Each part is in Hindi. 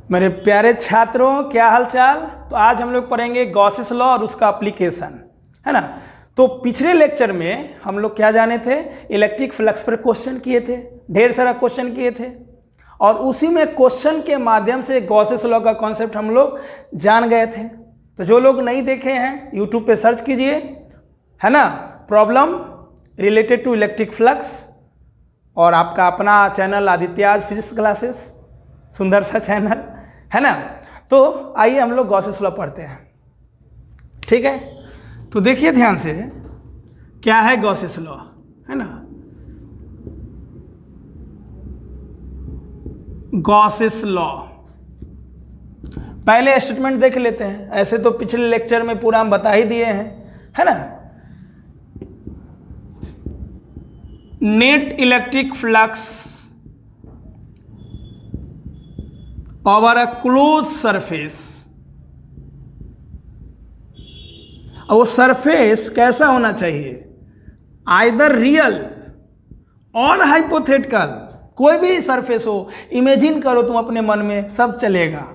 मेरे प्यारे छात्रों, क्या हालचाल। तो आज हम लोग पढ़ेंगे गॉसेस लॉ और उसका एप्लीकेशन, है ना। तो पिछले लेक्चर में हम लोग क्या जाने थे, इलेक्ट्रिक फ्लक्स पर क्वेश्चन किए थे, ढेर सारा क्वेश्चन किए थे, और उसी में क्वेश्चन के माध्यम से गॉसेस लॉ का कॉन्सेप्ट हम लोग जान गए थे। तो जो लोग नहीं देखे हैं यूट्यूब पे सर्च कीजिए, है ना, problem related to electric flux, और आपका अपना चैनल आदित्याज फिजिक्स क्लासेस, सुंदर सा चैनल, है ना। तो आइए हम लोग गॉसेस लॉ पढ़ते हैं, ठीक है। तो देखिए ध्यान से, क्या है गॉसेस लॉ, है ना। गॉसेस लॉ, पहले स्टेटमेंट देख लेते हैं। ऐसे तो पिछले लेक्चर में पूरा हम बता ही दिए हैं, है ना। Net electric flux over a close surface, और वो सरफेस कैसा होना चाहिए, आइदर रियल और हाइपोथेटिकल, कोई भी सरफेस हो, इमेजिन करो तुम अपने मन में, सब चलेगा।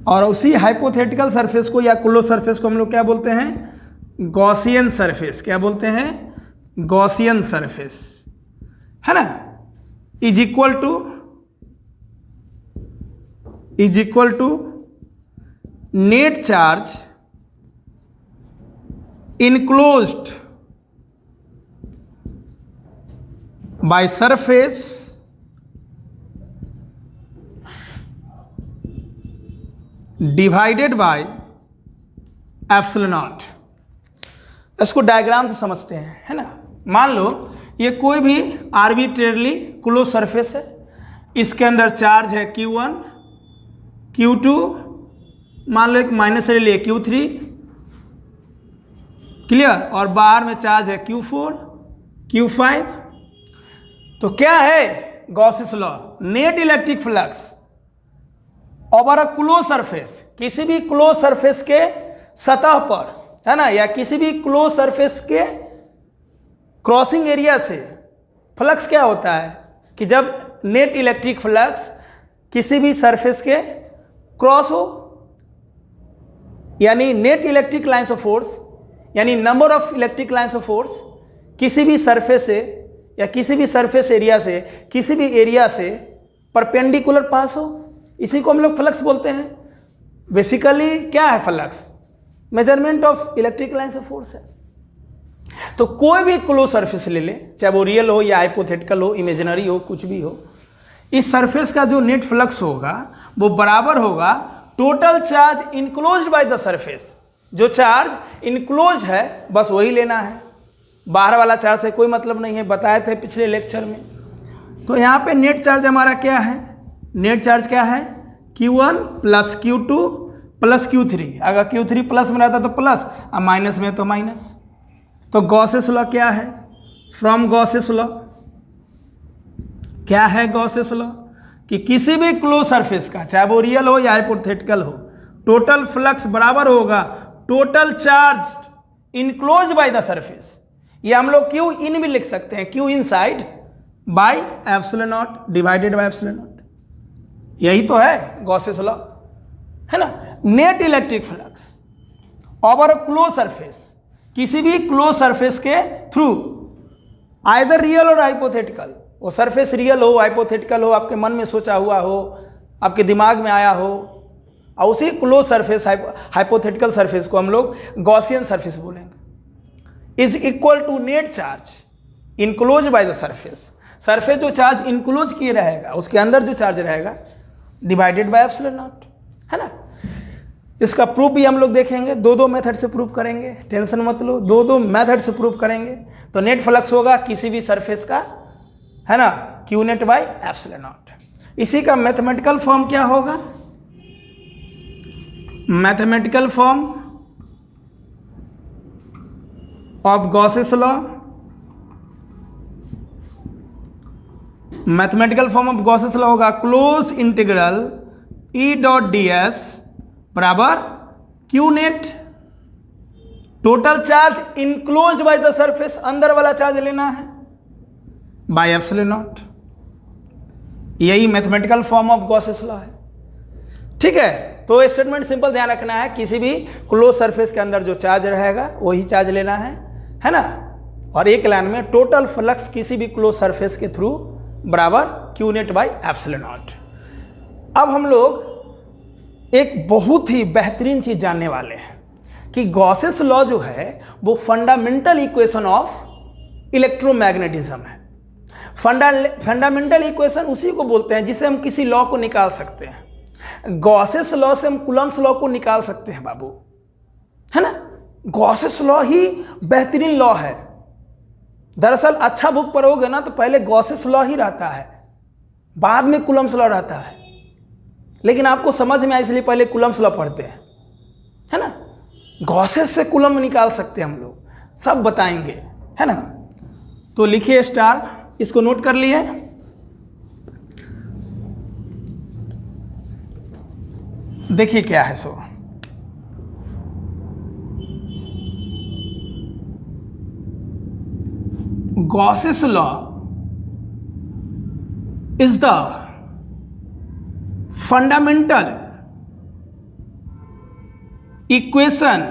और उसी हाइपोथेटिकल सरफेस को या क्लोज सरफेस को हम लोग क्या बोलते हैं, गॉसियन सरफेस। क्या बोलते हैं, गॉसियन सरफेस, है ना। Is equal to net charge enclosed by surface divided by epsilon naught. इसको डायग्राम से समझते हैं, है ना। मान लो ये कोई भी आर्बिट्रेरली क्लोज सरफेस है, इसके अंदर चार्ज है Q1, Q2, मान लो एक माइनस ले लिए Q3, क्लियर, और बाहर में चार्ज है Q4, Q5। तो क्या है Gauss's law, net electric flux over a close surface, किसी भी क्लोज सरफेस के सतह पर, है ना, या किसी भी क्लोज सरफेस के क्रॉसिंग एरिया से फ्लक्स क्या होता है कि जब नेट इलेक्ट्रिक फ्लक्स किसी भी सरफेस के क्रॉस हो, यानी net electric lines of force, यानी number of electric lines of force किसी भी सरफेस से या किसी भी सरफेस एरिया से किसी भी एरिया से परपेंडिकुलर पास हो, इसी को हम लोग फ्लक्स बोलते हैं। बेसिकली क्या है flux, measurement of electric lines of force है। तो कोई भी क्लोज सरफेस ले ले, चाहे वो रियल हो या हाइपोथेटिकल हो, इमेजिनरी हो, कुछ भी हो, इस सरफेस का जो नेट फ्लक्स होगा वो बराबर होगा total charge enclosed by the surface. जो चार्ज इनक्लोज है बस वही लेना है, बाहर वाला चार्ज से कोई मतलब नहीं है, बताए थे पिछले लेक्चर में। तो यहाँ पे नेट चार्ज हमारा क्या है, नेट चार्ज क्या है, Q1 plus Q2 plus Q3। अगर Q3 प्लस में रहता तो प्लस, और माइनस में तो माइनस। तो गॉसेस लॉ क्या है, फ्रॉम गॉसेस लॉ क्या है, गॉसेस लॉ कि किसी भी क्लोज सरफेस का, चाहे वो रियल हो या हाइपोथेटिकल हो, टोटल फ्लक्स बराबर होगा total charge enclose by the surface. ये हम लोग Q इन भी लिख सकते हैं, Q inside bye epsilon not divided by epsilon naught. यही तो है गॉसेस लॉ, है ना। Net electric flux over a close surface, किसी भी क्लोज सरफेस के थ्रू, आइदर रियल और हाइपोथेटिकल, वो सरफेस रियल हो हाइपोथेटिकल हो, आपके मन में सोचा हुआ हो, आपके दिमाग में आया हो, और उसी क्लोज सरफेस हाइपोथेटिकल सरफेस को हम लोग गॉसियन सरफेस बोलेंगे। Is equal to net charge enclose by the surface, surface जो चार्ज इनक्लोज किए रहेगा उसके अंदर जो चार्ज रहेगा डिवाइडेड बाय एप्सिलॉन नॉट, है ना। इसका प्रूफ भी हम लोग देखेंगे, दो मेथड से प्रूफ करेंगे, टेंशन मत लो, दो मेथड से प्रूफ करेंगे। तो नेट फ्लक्स होगा किसी भी सरफेस का, है ना, Q net by epsilon naught. इसी का मैथमेटिकल फॉर्म क्या होगा, mathematical form of Gauss's law, mathematical form of Gauss's law होगा close integral E dot ds बराबर Q net total charge enclosed by the surface, अंदर वाला चार्ज लेना है, बाय एप्सिलॉन नॉट। यही mathematical form of Gauss's law है। ठीक है, तो स्टेटमेंट सिंपल ध्यान रखना है, किसी भी क्लोज सरफेस के अंदर जो चार्ज रहेगा वही चार्ज लेना है ना। और एक लाइन में टोटल फ्लक्स किसी भी क्लोज सरफेस के थ्रू बराबर q net by epsilon naught. अब हम लोग एक बहुत ही बेहतरीन चीज जानने वाले हैं कि गॉसेस लॉ जो है वो फंडामेंटल इक्वेशन ऑफ इलेक्ट्रोमैग्नेटिज्म है। फंडामेंटल इक्वेशन उसी को बोलते हैं जिसे हम किसी लॉ को निकाल सकते हैं। गॉसेस लॉ से हम कूलम्ब्स लॉ को निकाल सकते हैं बाबू, है ना। गॉसेस लॉ ही बेहतरीन लॉ है। दरअसल अच्छा बुक पढ़ोगे ना तो पहले गॉसेस लॉ ही रहता है, बाद में कूलम्ब्स लॉ रहता है, लेकिन आपको समझ में आए इसलिए पहले कूलम्ब्स लॉ पढ़ते हैं, है ना। गॉसेस से कूलम्ब निकाल सकते हैं हम लोग, सब बताएंगे, है ना। तो लिखिए स्टार, इसको नोट कर लिए। देखिए क्या है so, Gauss's law is the fundamental equation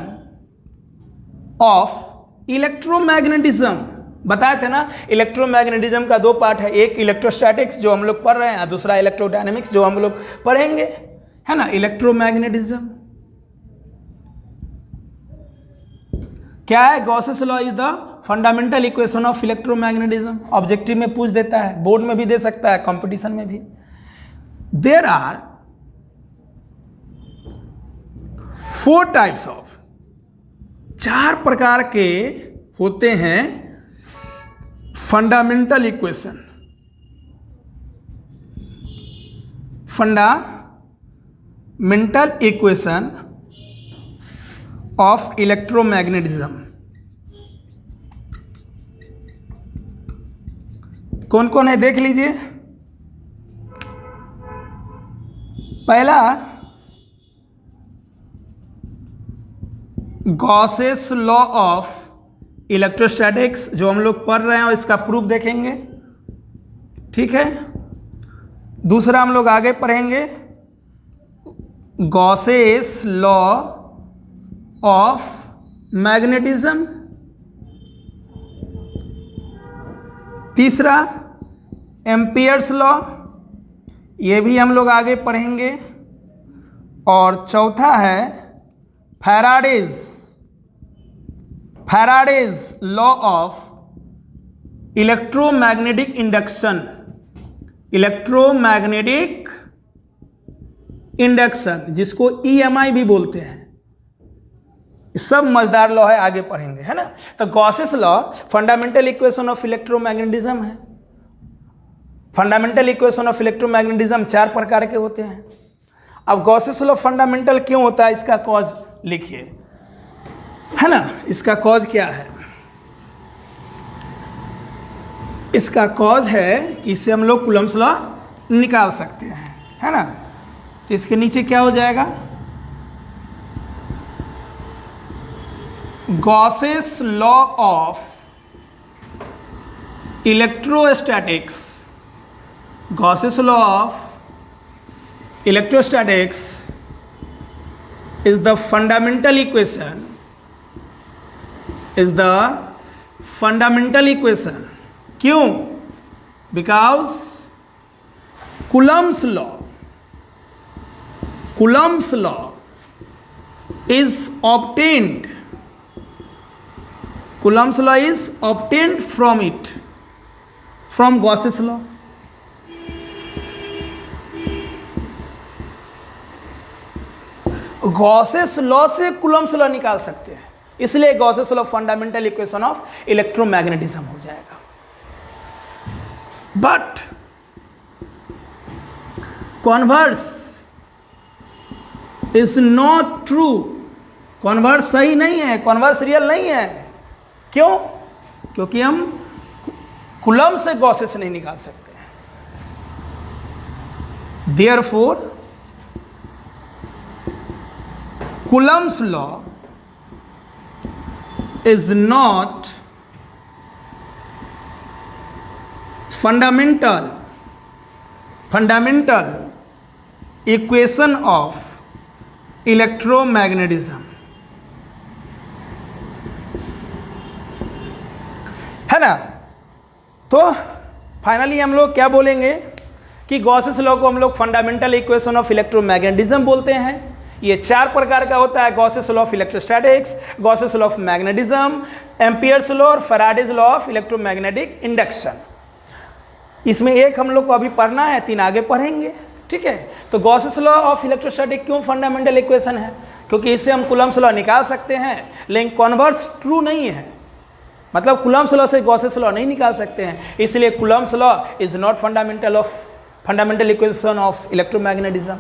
of electromagnetism. बताए थे ना, इलेक्ट्रोमैग्नेटिज्म का दो पार्ट है, एक इलेक्ट्रोस्टैटिक्स जो हम लोग पढ़ रहे हैं, दूसरा इलेक्ट्रोडायनेमिक्स जो हम लोग पढ़ेंगे, है ना। इलेक्ट्रोमैग्नेटिज्म क्या है? Gauss's law is the fundamental equation of electromagnetism. Objective में पूछ देता है, बोर्ड में भी दे सकता है, कंपटीशन में भी। देयर आर 4 टाइप्स ऑफ, 4 प्रकार के होते हैं fundamental equation. Fundamental equation of electromagnetism कौन कौन है देख लीजिए। पहला गॉसेस लॉ ऑफ इलेक्ट्रोस्टैटिक्स जो हम लोग पढ़ रहे हैं और इसका प्रूफ देखेंगे, ठीक है। दूसरा हम लोग आगे पढ़ेंगे गॉसेस लॉ ऑफ मैग्नेटिज्म। तीसरा एम्पियर्स लॉ, ये भी हम लोग आगे पढ़ेंगे। और चौथा है Faraday's law of electromagnetic induction. Electromagnetic induction जिसको EMI भी बोलते हैं, सब मजेदार लॉ है, आगे पढ़ेंगे, है ना। तो Gauss's law fundamental equation of electromagnetism है। फंडामेंटल इक्वेशन ऑफ इलेक्ट्रोमैग्नेटिज्म 4 प्रकार के होते हैं। अब गॉसेस लॉ फंडामेंटल क्यों होता है, इसका कॉज लिखिए, है ना। इसका कॉज क्या है? इसका कॉज है कि इससे हम लोग कूलम्ब्स लॉ निकाल सकते हैं, है ना। तो इसके नीचे क्या हो जाएगा? Gauss's law of electrostatics. Gauss's law of electrostatics is the fundamental equation। क्यों? because Coulomb's law is obtained from Gauss's law। Gauss's law से कूलम्ब्स लॉ निकाल सकते हैं, इसलिए Gauss's law fundamental equation of electromagnetism हो जाएगा। But converse is not true. Converse सही नहीं है, कॉन्वर्स रियल नहीं है। क्यों? क्योंकि हम कूलम्ब से गॉसेस नहीं निकाल सकते हैं। Therefore Coulomb's law is not fundamental fundamental equation of electromagnetism, है ना। तो फाइनली हम लोग क्या बोलेंगे कि गॉसेस लॉ को हम लोग फंडामेंटल इक्वेशन ऑफ इलेक्ट्रोमैग्नेटिज्म बोलते हैं। ये 4 प्रकार का होता है, Gauss's law of electrostatics, Gauss's law of magnetism, Ampere's law और Faraday's law of electromagnetic induction. इसमें एक हम लोग को अभी पढ़ना है, 3 आगे पढ़ेंगे, ठीक है। तो गॉसेस लॉ ऑफ इलेक्ट्रोस्टैटिक क्यों फंडामेंटल इक्वेशन है? क्योंकि इससे हम कूलम्ब्स लॉ निकाल सकते हैं, लेकिन कॉन्वर्स ट्रू नहीं है, मतलब कूलम्ब्स लॉ से गॉसेस लॉ नहीं निकाल सकते हैं, इसलिए Coulomb's law is not fundamental equation of electromagnetism.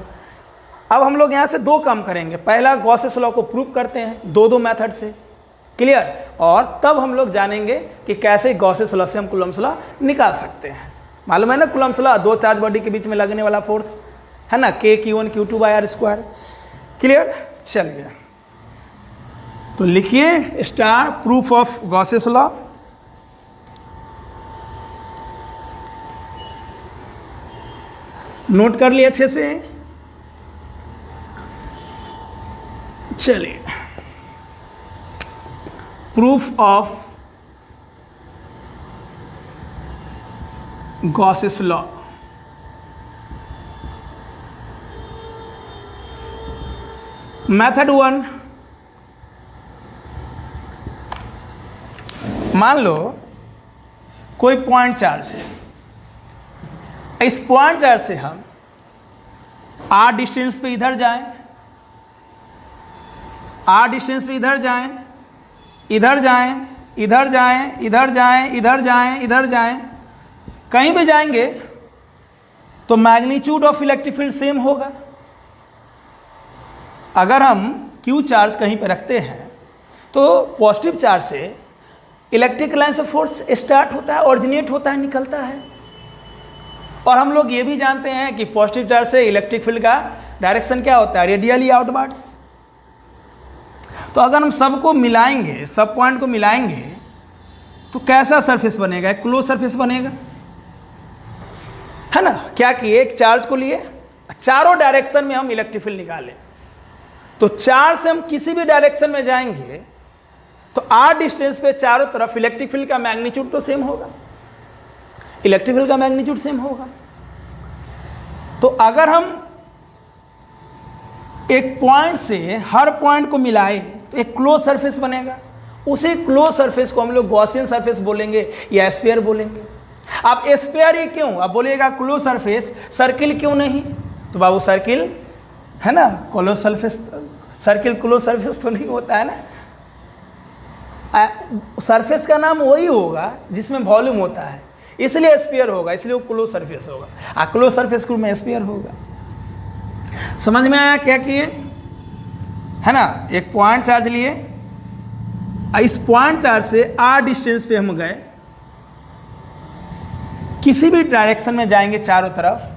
अब हम लोग यहाँ से 2 काम करेंगे, पहला गॉसेस लॉ को प्रूव करते हैं 2 मेथड से, क्लियर, और तब हम लोग जानेंगे कि कैसे गॉसेस लॉ से हम कूलम्ब्स लॉ निकाल सकते हैं। मालूम है ना कूलम्ब्स लॉ, 2 चार्ज बॉडी के बीच में लगने वाला फोर्स है ना, K(Q1Q2)R², क्लियर। चलिए तो लिखिए star proof of Gauss's law. Note कर लिए अच्छे से। चलिए proof of Gauss's law. Method 1, मान लो कोई पॉइंट चार्ज है, इस पॉइंट चार्ज से हम r डिस्टेंस पे इधर जाएं, r डिस्टेंस पे इधर जाएं, इधर जाएं, इधर जाएं, इधर जाएं, इधर जाएं, इधर जाएं, कहीं भी जाएंगे तो magnitude of electric field same होगा। अगर हम Q चार्ज कहीं पे रखते हैं तो पॉजिटिव चार्ज से इलेक्ट्रिक लाइन से फोर्स स्टार्ट होता है, ऑरिजिनेट होता है, निकलता है। और हम लोग ये भी जानते हैं कि पॉजिटिव चार्ज से इलेक्ट्रिक फील्ड का डायरेक्शन क्या होता है, रेडियली आउटवर्ड्स। तो अगर हम सबको मिलाएंगे, सब पॉइंट को मिलाएंगे तो कैसा सरफेस बनेगा? एक क्लोज सरफेस बनेगा, है ना। क्या किए, एक चार्ज को लिए, चारों डायरेक्शन में हम इलेक्ट्रिक फील्ड निकालें, तो चार्ज से हम किसी भी डायरेक्शन में जाएंगे तो r डिस्टेंस पे चारों तरफ इलेक्ट्रिक फील्ड का मैग्नीट्यूड तो सेम होगा, इलेक्ट्रिक फील्ड का मैग्नीट्यूड सेम होगा। तो अगर हम एक पॉइंट से हर पॉइंट को मिलाए तो एक क्लोज सरफेस बनेगा। उसी क्लोज सरफेस को हम लोग गॉसियन सरफेस बोलेंगे या स्फीयर बोलेंगे। अब स्फीयर ही क्यों? अब बोलिएगा क्लोज सरफेस, सर्किल क्यों नहीं? तो बाबू सर्किल है ना, close surface, circle close surface तो नहीं होता है ना। सरफेस का नाम वही होगा जिसमें वॉल्यूम होता है, इसलिए स्फीयर होगा, इसलिए वो क्लोज सरफेस होगा। क्लोज सरफेस को में स्फीयर होगा। समझ में आया क्या किए, है ना। एक पॉइंट चार्ज लिए, इस पॉइंट चार्ज से r डिस्टेंस पे हम गए, किसी भी डायरेक्शन में जाएंगे चारों तरफ,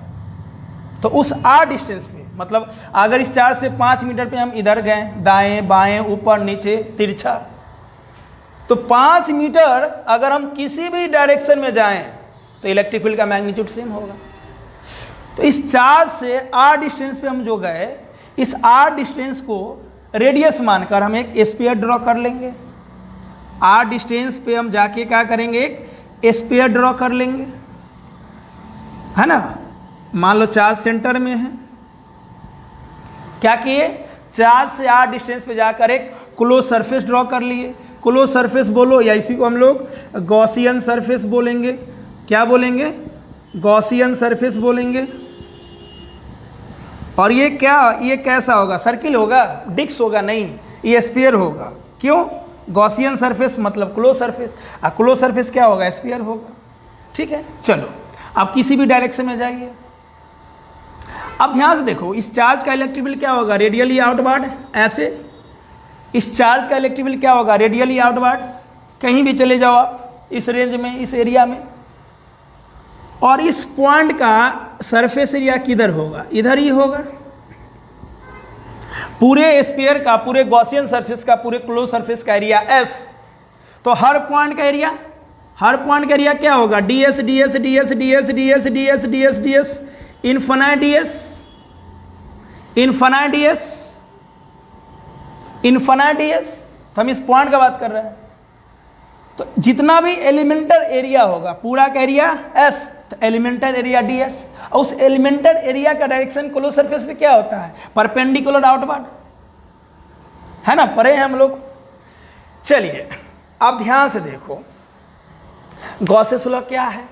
तो उस r डिस्टेंस पे, मतलब अगर इस चार्ज से 5 मीटर पे हम इधर गए, दाएं बाएं ऊपर नीचे तिरछा, तो 5 मीटर अगर हम किसी भी डायरेक्शन में जाएं तो इलेक्ट्रिक फील्ड का मैग्नीट्यूड सेम होगा। तो इस चार्ज से r डिस्टेंस पे हम जो गए, इस r डिस्टेंस को रेडियस मानकर हम एक स्फीयर ड्रॉ कर लेंगे। r डिस्टेंस पे हम जाके क्या करेंगे, एक स्फीयर ड्रॉ कर लेंगे, है ना। मान लो चार्ज सेंटर में है, क्या किए, चार्ज से r डिस्टेंस पे जाकर एक क्लोज सरफेस ड्रॉ कर लिए। क्लोज सरफेस बोलो या इसी को हम लोग गॉसियन सरफेस बोलेंगे। क्या बोलेंगे? गॉसियन सरफेस बोलेंगे। और ये क्या, ये कैसा होगा? सर्किल होगा, डिस्क होगा? नहीं, ये स्फीयर होगा। क्यों? गॉसियन सरफेस मतलब क्लोज सरफेस, और क्लोज सरफेस क्या होगा? स्फीयर होगा। ठीक है, चलो आप किसी भी डायरेक्शन में जाइए। अब ध्यान से देखो, इस चार्ज का इलेक्ट्रिक फील्ड क्या होगा? रेडियली आउटवर्ड, ऐसे। इस चार्ज का इलेक्ट्रिक फील्ड क्या होगा? Radially outwards. कहीं भी चले जाओ आप इस रेंज में, इस एरिया में। और इस पॉइंट का सरफेस एरिया किधर होगा? इधर ही होगा। पूरे स्फीयर का, पूरे गॉसियन सरफेस का, पूरे क्लोज सरफेस का एरिया S। तो हर पॉइंट का एरिया, हर पॉइंट का एरिया क्या होगा? ds ds ds ds ds ds ds ds, infinite ds, infinite ds, infinite ds, तो हम इस पॉइंट का बात कर रहे हैं। तो जितना भी एलिमेंटर एरिया होगा पूरा का एरिया S, तो एलिमेंटर एरिया ds, और उस एलिमेंटर एरिया का डायरेक्शन क्लोज सरफेस पे क्या होता है? परपेंडिकुलर आउटवर्ड, है ना, पढ़े हैं हम लोग। चलिए अब ध्यान से देखो, गॉसेस लॉ क्या है?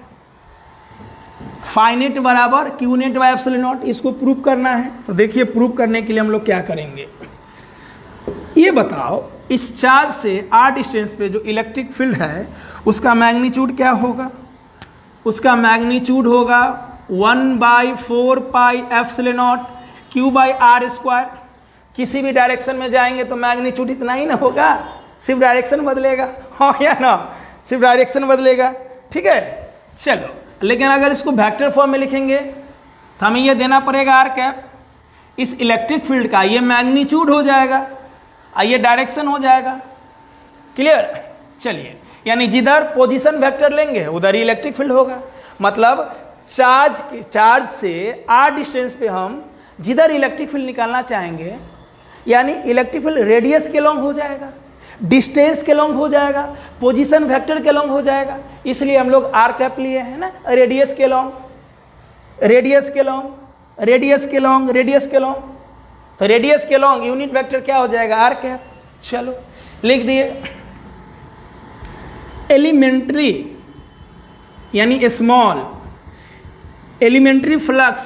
फाइनेट बराबर q net by epsilon naught, इसको प्रूव करना है। तो देखिए प्रूव करने के लिए हम लोग क्या करेंगे, ये बताओ इस चार्ज से r डिस्टेंस पे जो इलेक्ट्रिक फील्ड है उसका मैग्नीट्यूड क्या होगा? उसका मैग्नीट्यूड होगा 1/4 pi epsilon naught q by are square. किसी भी डायरेक्शन में जाएंगे तो मैग्नीट्यूड इतना ही ना होगा, सिर्फ डायरेक्शन बदलेगा, हाँ या ना, सिर्फ डायरेक्शन बदलेगा, ठीक है। चलो, लेकिन अगर इसको वेक्टर फॉर्म में लिखेंगे तो हमें ये देना पड़ेगा r कैप, इस इलेक्ट्रिक फील्ड का ये मैग्नीट्यूड हो जाएगा, ये डायरेक्शन हो जाएगा। क्लियर? चलिए, यानी जिधर पोजीशन वेक्टर लेंगे उधर ही इलेक्ट्रिक फील्ड होगा। मतलब चार्ज से r डिस्टेंस पे हम जिधर इलेक्ट्रिक फील्ड निकालना चाहेंगे, यानी इलेक्ट्रिक फील्ड रेडियस के लॉन्ग हो जाएगा, डिस्टेंस के लॉन्ग हो जाएगा, पोजीशन वेक्टर के लॉन्ग हो जाएगा। इसलिए हम लोग r कैप लिए हैं ना, रेडियस के लॉन्ग, रेडियस के लॉन्ग, रेडियस के लॉन्ग, रेडियस के लॉन्ग। तो रेडियस के लॉन्ग यूनिट वेक्टर क्या हो जाएगा? r cap. चलो लिख दिए। एलिमेंट्री यानी small elementary flux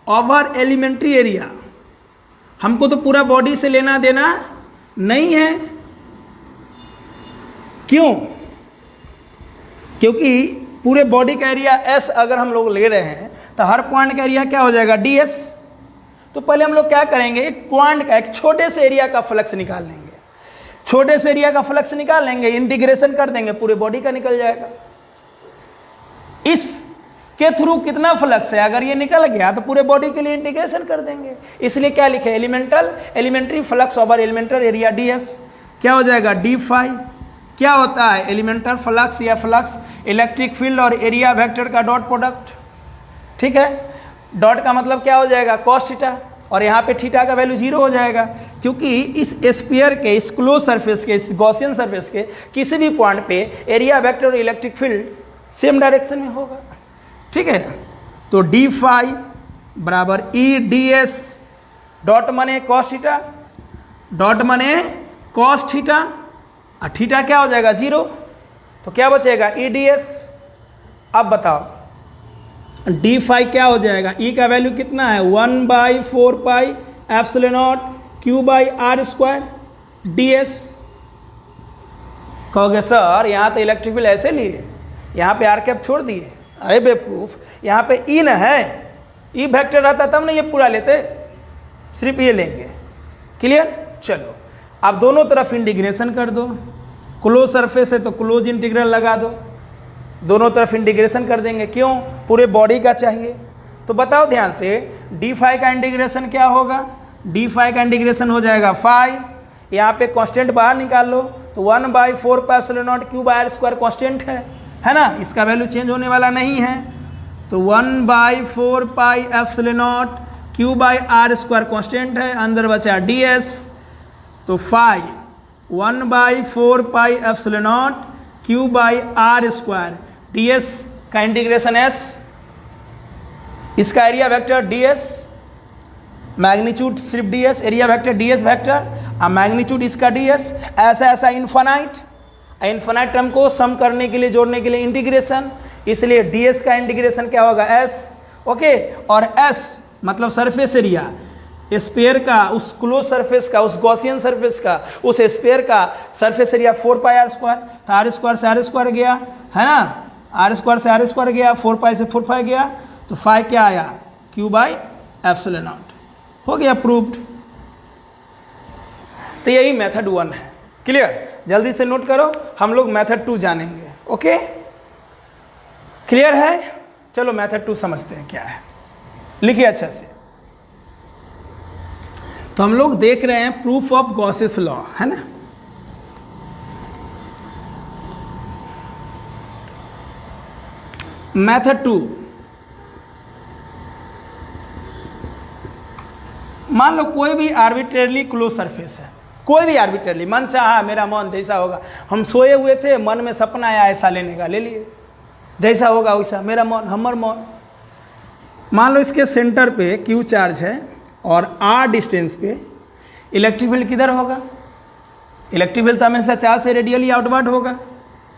over elementary area, हमको तो पूरा बॉडी से लेना देना नहीं है। क्यों? क्योंकि पूरे बॉडी का एरिया S अगर हम लोग ले रहे हैं तो हर पॉइंट का एरिया क्या हो जाएगा? ds। तो पहले हम लोग क्या करेंगे, एक पॉइंट का, एक छोटे से एरिया का फ्लक्स निकाल लेंगे, छोटे से एरिया का फ्लक्स निकाल लेंगे, इंटीग्रेशन कर देंगे, पूरे बॉडी का निकल जाएगा। इस के थ्रू कितना फ्लक्स है, अगर ये निकल गया तो पूरे बॉडी के लिए इंटीग्रेशन कर देंगे। इसलिए क्या लिखे? Elementary flux over elemental area ds क्या हो जाएगा? d phi. क्या होता है? एलिमेंटर फ्लक्स या फ्लक्स इलेक्ट्रिक फील्ड और एरिया वेक्टर का डॉट प्रोडक्ट, ठीक है। डॉट का मतलब क्या हो जाएगा? कॉस थीटा, और यहाँ पे थीटा का वैल्यू 0 हो जाएगा, क्योंकि इस स्फीयर के, इस क्लोज सरफेस के, इस गॉसियन सरफेस के किसी भी पॉइंट पे एरिया वेक्टर और इलेक्ट्रिक फील्ड सेम डायरेक्शन में होगा, ठीक है। तो d फाई बराबर ई डी एस, डॉट मने कॉस थीटा, डॉट मने कॉस थीटा, और थीटा क्या हो जाएगा? 0। तो क्या बचेगा? E D S. अब बताओ d फाई क्या हो जाएगा? e का वैल्यू कितना है? 1/4 pi epsilon naught q by are square ds। कहोगे सर यहाँ तो इलेक्ट्रिक फील्ड ऐसे लिए, यहाँ पे r कैप छोड़ दिए। अरे बेवकूफ़, यहाँ पे e न है, e वेक्टर रहता तब ना ये पूरा लेते, सिर्फ ये लेंगे। क्लियर? चलो अब दोनों तरफ इंटीग्रेशन कर दो, क्लोज सरफेस है तो क्लोज इंटीग्रल लगा दो, दोनों तरफ इंटीग्रेशन कर देंगे। क्यों? पूरे बॉडी का चाहिए। तो बताओ ध्यान से, d फाई का इंटीग्रेशन क्या होगा? d फाई का इंटीग्रेशन हो जाएगा फाई, यहाँ पे कांस्टेंट बाहर निकाल लो, तो 1/4 pi epsilon naught q by are square constant है ना, इसका वैल्यू चेंज होने वाला नहीं है। तो 1/4 pi epsilon naught q by are square constant है, अंदर बचा ds। तो phi 1/4 pi epsilon naught q by are square ds का इंटीग्रेशन s, इसका एरिया वेक्टर ds, मैग्नीट्यूड सिर्फ ds, area vector ds vector, और मैग्नीट्यूड इसका ds। ऐसा ऐसा इन्फानाइट, इन्फानाइट टर्म को सम करने के लिए, जोड़ने के लिए इंटीग्रेशन, इसलिए ds का इंटीग्रेशन क्या होगा? s। ओके, और s मतलब सरफेस एरिया स्फीयर का, उस क्लोज सरफेस का, उस गॉसियन सरफेस का, उस स्फीयर का surface area 4 pi are square. तो आर स्क्वायर से आर स्क्वायर गया, है ना, आर स्क्वायर से आर स्क्वायर गया, 4 पाई से 4 पाई गया, तो फाई क्या आया? q by epsilon not. हो गया प्रूव्ड। तो यही मेथड 1 है। क्लियर? जल्दी से नोट करो, हम लोग मेथड 2 जानेंगे। ओके, क्लियर है? चलो मेथड 2 समझते हैं क्या है, लिखिए अच्छा से। तो हम लोग देख रहे हैं प्रूफ ऑफ गॉसेस लॉ, है ना। मेथड 2, मान लो कोई भी आर्बिट्रेरली क्लोज सरफेस है, कोई भी आर्बिट्रेरली, मन चाहा मेरा मन जैसा होगा, हम सोए हुए थे, मन में सपना आया ऐसा लेने का, ले लिए, जैसा होगा वैसा, मेरा मन, हमर मन। मान लो इसके सेंटर पे क्यू चार्ज है और आर डिस्टेंस पे इलेक्ट्रिक फील्ड किधर होगा? इलेक्ट्रिक फील्ड तो हमेशा चार्ज से रेडियली आउटवर्ड होगा,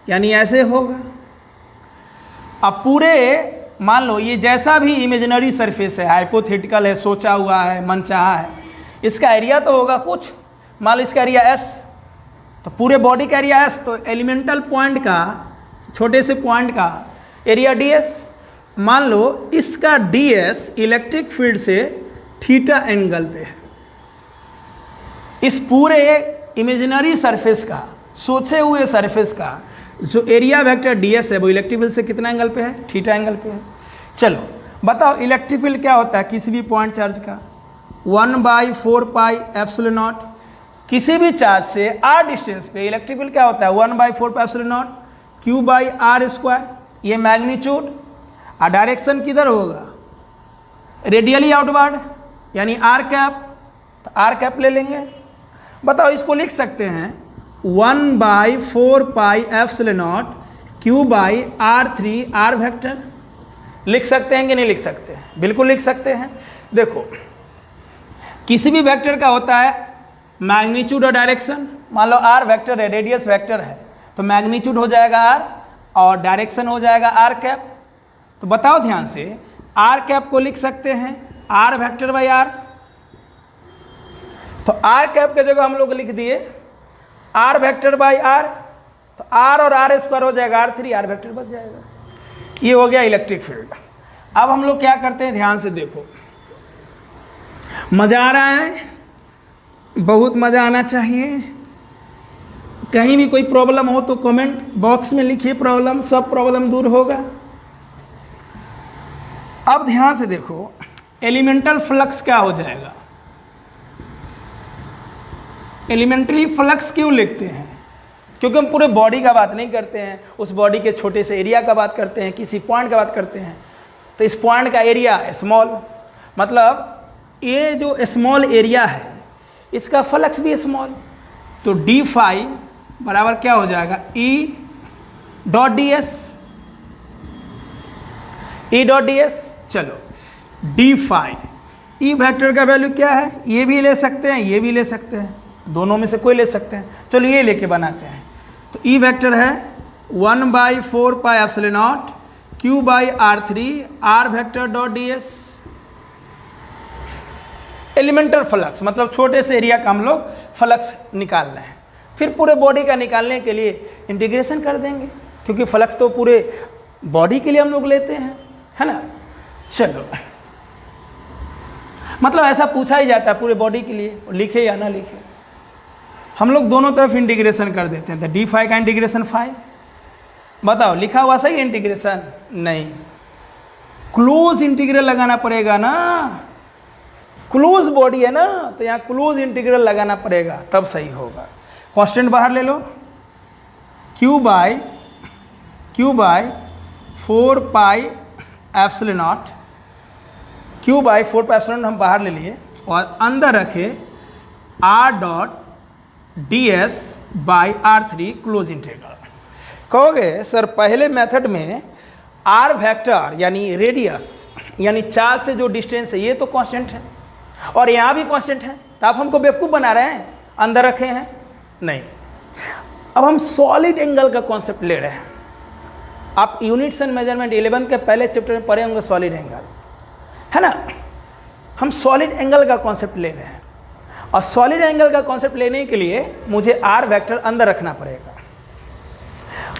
यानी ऐसे होगा। अब पूरे मान लो ये जैसा भी इमेजिनरी सरफेस है, हाइपोथेटिकल है, सोचा हुआ है, मनचाहा है, इसका एरिया तो होगा कुछ, मान लो इसका एरिया एस, तो पूरे बॉडी का एरिया एस, तो एलिमेंटल पॉइंट का, छोटे से पॉइंट का एरिया डी एस। मान लो इसका डी एस इलेक्ट्रिक फील्ड से थीटा एंगल पे है। इस पूरे इमेजिनरी सरफेस का, सोचे हुए सरफेस का जो एरिया वेक्टर डी एस है वो इलेक्ट्रिक फील्ड से कितना एंगल पे है? थीटा एंगल पे है। चलो बताओ इलेक्ट्रिक फील्ड क्या होता है किसी भी पॉइंट चार्ज का? 1/4 पाई एप्सिलॉन नॉट। किसी भी चार्ज से आर डिस्टेंस पे इलेक्ट्रिक फील्ड क्या होता है? 1/4 pi epsilon naught Q by are square. ये मैग्नीट्यूड, और डायरेक्शन किधर होगा? रेडियली आउटवर्ड, यानी आर कैप, तो आर कैप ले लेंगे। बताओ इसको लिख सकते हैं 1/4 pi epsilon naught Q by R3 r vector. लिख सकते हैं कि नहीं लिख सकते हैं? बिल्कुल लिख सकते हैं। देखो किसी भी वेक्टर का होता है मैग्नीट्यूड और डायरेक्शन। मान लो आर वेक्टर है, रेडियस वेक्टर है, तो मैग्नीट्यूड हो जाएगा आर और डायरेक्शन हो जाएगा आर कैप। तो बताओ ध्यान से, आर कैप को लिख सकते हैं आर वेक्टर बाई आर। तो आर कैप के जगह हम लोग लिख दिए आर वेक्टर बाई आर, तो आर और आर स्क्वायर हो जाएगा R3, आर वेक्टर बच जाएगा। ये हो गया इलेक्ट्रिक फील्ड। अब हम लोग क्या करते हैं, ध्यान से देखो, मज़ा आ रहा है? बहुत मज़ा आना चाहिए। कहीं भी कोई प्रॉब्लम हो तो कमेंट बॉक्स में लिखिए प्रॉब्लम, सब प्रॉब्लम दूर होगा। अब ध्यान से देखो, एलिमेंटल फ्लक्स क्या हो जाएगा? एलिमेंट्री फ्लक्स क्यों लिखते हैं? क्योंकि हम पूरे बॉडी का बात नहीं करते हैं, उस बॉडी के छोटे से एरिया का बात करते हैं, किसी पॉइंट का बात करते हैं। तो इस पॉइंट का एरिया स्मॉल, मतलब ये जो स्मॉल एरिया है इसका फ्लक्स भी स्मॉल। तो डी फाई बराबर क्या हो जाएगा? ई डॉट डी एस, ई डॉट डी एस। चलो डी फाई, ई वेक्टर का वैल्यू क्या है? ये भी ले सकते हैं, ये भी ले सकते हैं, दोनों में से कोई ले सकते हैं। चलो ये लेके बनाते हैं। तो ई वेक्टर है 1/4 pi epsilon naught Q by R3 r vector dot d s. Elemental flux मतलब छोटे से एरिया का हम लोग फ्लक्स निकाल रहे हैं। फिर पूरे बॉडी का निकालने के लिए इंटीग्रेशन कर देंगे, क्योंकि फ्लक्स तो पूरे बॉडी के लिए हम लोग लेते हैं, है ना। चलो मतलब ऐसा पूछा ही जाता है पूरे बॉडी के लिए, लिखे या ना लिखे, हम लोग दोनों तरफ इंटीग्रेशन कर देते हैं। तो डी फाई का इंटीग्रेशन फाई। बताओ लिखा हुआ सही है इंटीग्रेशन? नहीं, क्लोज इंटीग्रल लगाना पड़ेगा ना, क्लोज बॉडी है ना, तो यहाँ क्लोज इंटीग्रल लगाना पड़ेगा तब सही होगा। कांस्टेंट बाहर ले लो, q by 4 pi epsilon naught, Q by 4 pi epsilon naught बाहर ले लिए और अंदर रखे r dot d s by R3 close integral. कहोगे सर पहले मेथड में आर वेक्टर यानी रेडियस यानी चार्ज से जो डिस्टेंस है ये तो कांस्टेंट है और यहाँ भी कांस्टेंट है, तो आप हमको बेवकूफ़ बना रहे हैं, अंदर रखे हैं। नहीं, अब हम सॉलिड एंगल का कॉन्सेप्ट ले रहे हैं। आप यूनिट्स एंड मेजरमेंट 11 के पहले चैप्टर में पढ़े होंगे सॉलिड एंगल, है ना। हम सॉलिड एंगल का कॉन्सेप्ट ले रहे हैं और सॉलिड एंगल का कॉन्सेप्ट लेने के लिए मुझे आर वेक्टर अंदर रखना पड़ेगा।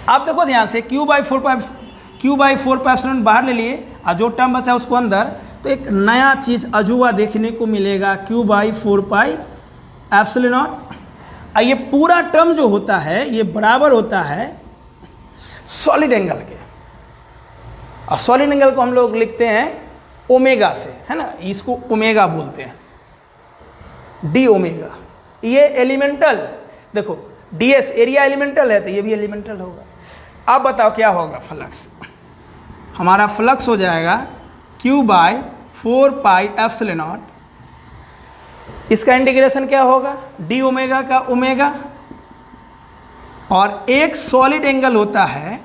आप देखो ध्यान से, क्यू बाई 4 पाई एप्सिलॉन बाहर ले लिए और जो टर्म बचा उसको अंदर, तो एक नया चीज़ अजूबा देखने को मिलेगा, Q by 4 pi epsilon naught. और ये पूरा टर्म जो होता है ये बराबर होता है सॉलिड एंगल के, और सॉलिड एंगल को हम लोग लिखते हैं ओमेगा से, है ना, इसको ओमेगा बोलते हैं, डी ओमेगा। ये एलिमेंटल, देखो डी एस एरिया एलिमेंटल है तो ये भी एलिमेंटल होगा। अब बताओ क्या होगा फ्लक्स? हमारा फ्लक्स हो जाएगा Q by 4 pi epsilon not इसका इंटीग्रेशन क्या होगा, डी ओमेगा का ओमेगा, और एक सॉलिड एंगल होता है,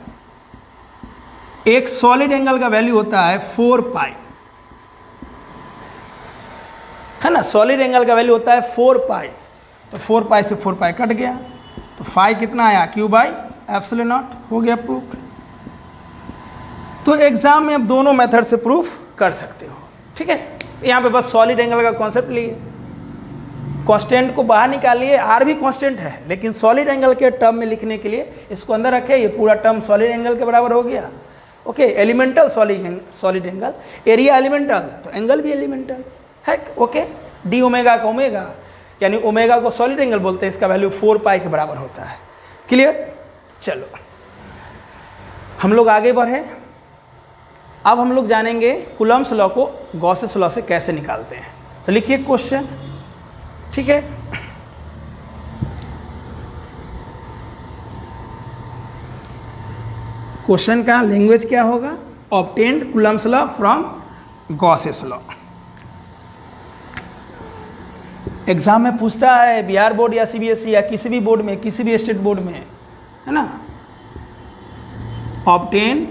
एक सॉलिड एंगल का वैल्यू होता है 4 पाई, है ना। सॉलिड एंगल का वैल्यू होता है 4 पाई, तो 4 पाई से 4 पाई कट गया, तो फाई कितना आया, क्यू बाई एप्सिलॉन नॉट, हो गया प्रूफ। तो एग्जाम में आप दोनों मेथड से प्रूफ कर सकते हो, ठीक है। यहाँ पे बस सॉलिड एंगल का कॉन्सेप्ट लिए, कांस्टेंट को बाहर निकालिए, आर भी कांस्टेंट है, लेकिन सॉलिड एंगल के टर्म में लिखने के लिए इसको अंदर रखे, ये पूरा टर्म सॉलिड एंगल के बराबर हो गया। Okay, elemental solid angle, area elemental, तो एंगल भी एलिमेंटल है। ओके, डी ओमेगा का ओमेगा, यानी ओमेगा को सॉलिड एंगल बोलते हैं, इसका वैल्यू 4 पाई के बराबर होता है। क्लियर, चलो हम लोग आगे बढ़े। अब हम लोग जानेंगे कूलम्ब्स लॉ को गॉसेस लॉ से कैसे निकालते हैं। तो लिखिए क्वेश्चन, ठीक है। क्वेश्चन का लैंग्वेज क्या होगा, obtained Coulomb's law from Gauss's law. Exam में पूछता है, बिहार बोर्ड या सीबीएसई या किसी भी बोर्ड में, किसी भी स्टेट बोर्ड में, है ना, obtain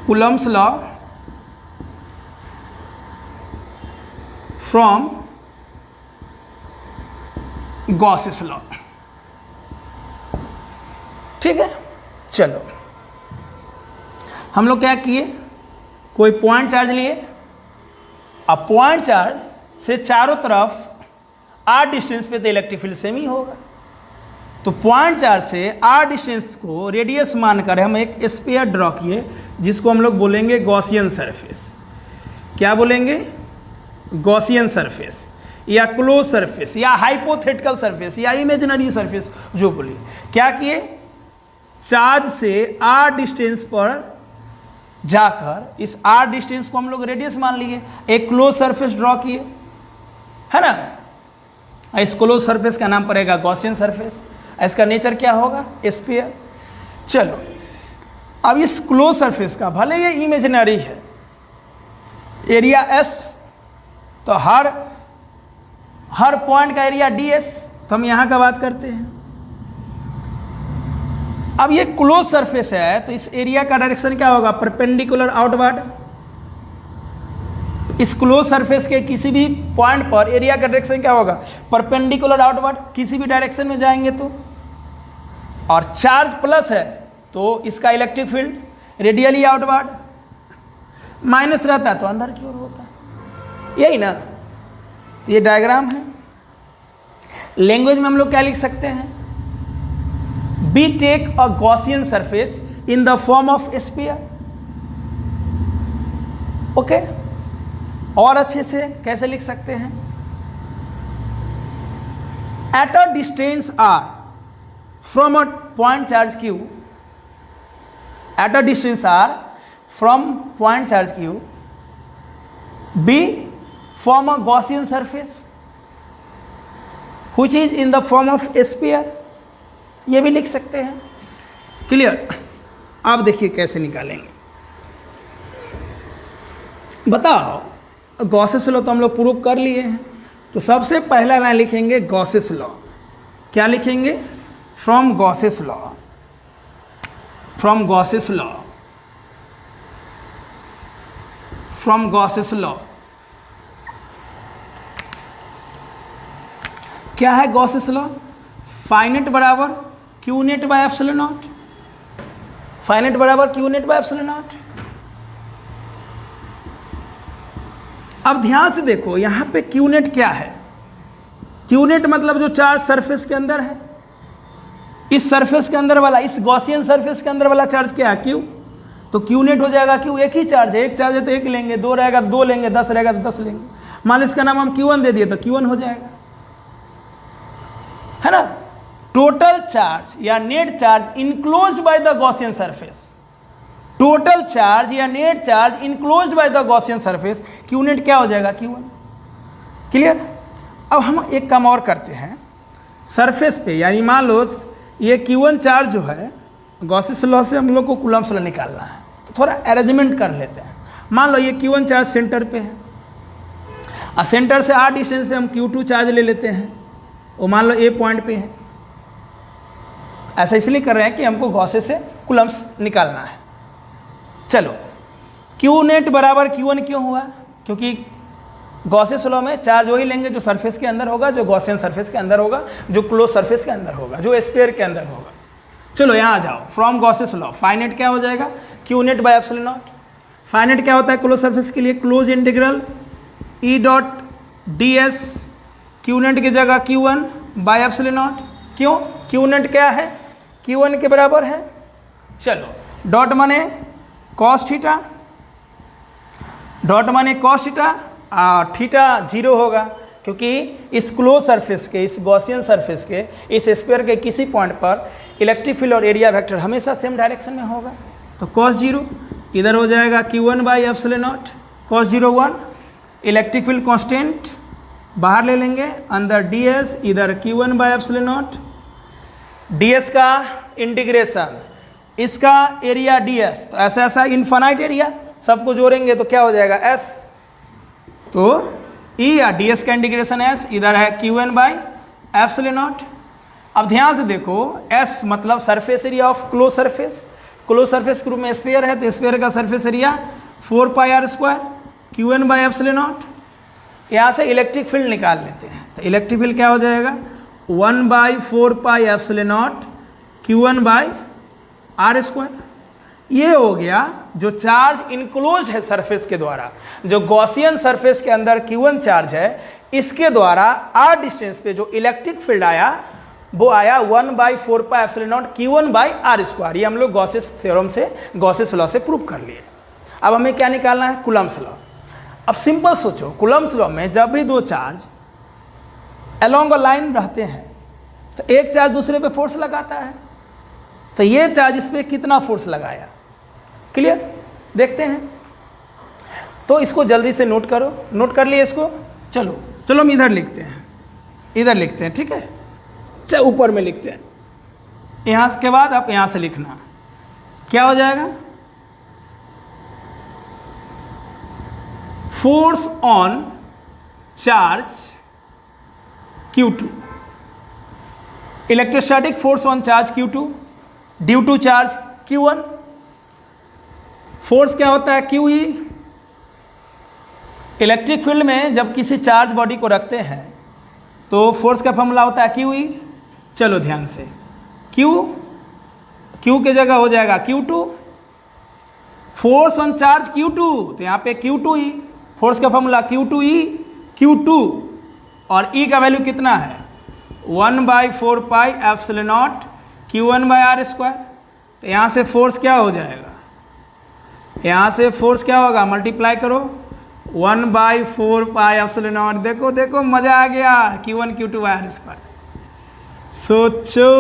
Coulomb's law from Gauss's law, ठीक है। चलो हम लोग क्या किए, कोई पॉइंट चार्ज लिए, अब पॉइंट चार्ज से चारों तरफ आर डिस्टेंस पे तो इलेक्ट्रिक फील्ड सेम ही होगा, तो पॉइंट चार्ज से आर डिस्टेंस को रेडियस मानकर हम एक स्फीयर ड्रॉ किए, जिसको हम लोग बोलेंगे गॉसियन सरफेस। क्या बोलेंगे, गॉसियन सरफेस या क्लोज सरफेस या हाइपोथेटिकल सरफेस या इमेजिनरी सरफेस, जो बोलिए। क्या किए, चार्ज से आर डिस्टेंस पर जाकर इस आर डिस्टेंस को हम लोग रेडियस मान लिए, एक क्लोज सरफेस ड्रॉ किए, है ना। इस क्लोज सरफेस का नाम पड़ेगा गॉसियन सरफेस, इसका नेचर क्या होगा, स्फीयर। चलो अब इस क्लोज सरफेस का भले ये इमेजिनरी है, एरिया एस, तो हर पॉइंट का एरिया डी एस, तो हम यहाँ का बात करते हैं। अब ये क्लोज सरफेस है, तो इस एरिया का डायरेक्शन क्या होगा, परपेंडिकुलर आउटवर्ड। इस क्लोज सरफेस के किसी भी पॉइंट पर एरिया का डायरेक्शन क्या होगा, परपेंडिकुलर आउटवर्ड, किसी भी डायरेक्शन में जाएंगे तो। और चार्ज प्लस है तो इसका electric field radially outward, minus रहता है तो अंदर की ओर होता है, यही ना। तो ये डायग्राम है। लैंग्वेज में हम लोग क्या लिख सकते हैं, be take a Gaussian surface in the form of sphere. Okay, और अच्छे से कैसे लिख सकते हैं, at a distance r from a point charge q, at a distance r from point charge q, be form a Gaussian surface which is in the form of sphere, ये भी लिख सकते हैं। क्लियर, आप देखिए कैसे निकालेंगे, बताओ। गॉसेस लॉ तो हम लोग प्रूव कर लिए हैं, तो सबसे पहला लाइन लिखेंगे गॉसेस लॉ। क्या लिखेंगे, from Gauss's law, from Gauss's law, from Gauss's law. क्या है गॉसेस लॉ, फाइनेट बराबर q net by epsilon naught, phi net बराबर q net by epsilon naught. अब ध्यान से देखो, यहाँ पे क्यू नेट क्या है, क्यू नेट मतलब जो चार्ज सरफेस के अंदर है, इस सरफेस के अंदर वाला, इस गॉसियन सरफेस के अंदर वाला चार्ज क्या है, क्यू। तो क्यू नेट हो जाएगा, क्यू एक ही चार्ज है, एक चार्ज है तो एक लेंगे, दो रहेगा तो दो लेंगे, 10 रहेगा तो 10 लेंगे। मान लो इसका नाम हम Q1 दे दिए तो Q1 हो जाएगा, है ना। टोटल चार्ज या net charge enclosed by the Gaussian surface, total charge या net charge enclosed by the Gaussian surface, q net क्या हो जाएगा, Q1। क्लियर। अब हम एक काम और करते हैं, सरफेस पे, यानी मान लो ये Q1 चार्ज जो है, गॉसियन लॉ से हम लोग को कूलम्ब्स लॉ निकालना है, तो थोड़ा अरेंजमेंट कर लेते हैं। मान लो ये Q1 चार्ज सेंटर पे है, सेंटर से r डिस्टेंस पे हम Q2 चार्ज ले लेते हैं, वो मान लो A पॉइंट पे है। ऐसा इसलिए कर रहे हैं कि हमको गॉसे से कूलम्ब्स निकालना है। चलो, Q नेट बराबर Q1 क्यों हुआ? क्योंकि गॉसेस लॉ में चार्ज वही लेंगे जो सरफेस के अंदर होगा, जो गॉसियन सरफेस के अंदर होगा, जो क्लोज सरफेस के अंदर होगा, जो स्फीयर के अंदर होगा। चलो यहाँ आ जाओ, फ्रॉम गॉसेस लॉ फाइनेट क्या हो जाएगा? Q net by epsilon naught. Phi net क्या होता है क्लोज सरफेस के लिए? Close integral E dot d s, Q net की जगह Q1 बाय एप्सिलॉन नॉट। क्यों? Q नेट क्या है? Q1 के बराबर है। चलो, डॉट माने कॉस थीटा, डॉट माने कॉस थीटा, थीटा 0 होगा, क्योंकि इस क्लोज सरफेस के, इस गॉसियन सरफेस के, इस स्फीयर के किसी पॉइंट पर इलेक्ट्रिक फील्ड और एरिया वेक्टर हमेशा सेम डायरेक्शन में होगा। तो कॉस 0 इधर हो जाएगा Q1 by epsilon not, cos 0 1। Electric field constant बाहर ले लेंगे, अंदर ds, इधर Q1 by epsilon not. ds का इंटीग्रेशन, इसका एरिया ds, तो ऐसा ऐसा इनफाइनाइट एरिया, सबको जोड़ेंगे तो क्या हो जाएगा? s। तो E या ds का इंटीग्रेशन s, इधर है Q1 बाई एप्सिलॉन नॉट। अब ध्यान से देखो, s मतलब surface area of close surface. Close surface के रूप में स्फीयर है, तो स्फीयर का surface area 4 pi r square Q1 by epsilon not. यहाँ से इलेक्ट्रिक फील्ड निकाल लेते हैं, तो इलेक्ट्रिक फील्ड क्या हो जाएगा? 1 by 4 pi epsilon not Q1 by r square. ये हो गया जो चार्ज इनक्लोज है सरफेस के द्वारा, जो गॉसियन सरफेस के अंदर Q1 चार्ज है, इसके द्वारा r डिस्टेंस पे जो इलेक्ट्रिक फील्ड आया वो आया 1 by 4 pi epsilon not Q1 by r square. ये हम लोग गॉसेस थ्योरम से, गॉसेस लॉ से प्रूव कर लिए। अब हमें क्या निकालना है? Coulomb's law. अब सिंपल सोचो, कूलम्ब्स लॉ में जब भी दो चार्ज अलोंग अ लाइन रहते हैं तो एक चार्ज दूसरे पे फोर्स लगाता है, तो ये चार्ज इस पर कितना फोर्स लगाया? क्लियर? देखते हैं। तो इसको जल्दी से नोट करो, नोट कर लिए इसको। चलो चलो हम इधर लिखते हैं, इधर लिखते हैं, ठीक है? चाहे ऊपर में लिखते हैं, यहाँ के बाद आप यहाँ से लिखना, क्या हो जाएगा? Force on charge Q2, electrostatic force on charge Q2 due to charge Q1। Force क्या होता है? QE। इलेक्ट्रिक फील्ड में जब किसी चार्ज बॉडी को रखते हैं तो फोर्स का फॉर्मूला होता है QE। चलो ध्यान से, Q के जगह हो जाएगा Q2, force on charge Q2, तो यहाँ पे Q2E, फोर्स का फॉर्मूला Q2E, Q2, और E का वैल्यू कितना है? 1 by 4 pi epsilon not Q1 by r square. तो यहाँ से फोर्स क्या हो जाएगा? यहाँ से फोर्स क्या होगा? मल्टीप्लाई करो 1 बाई 4 पाई एप्सिलॉन नॉट। देखो देखो, मज़ा आ गया, Q1 Q2 by r square. सोचो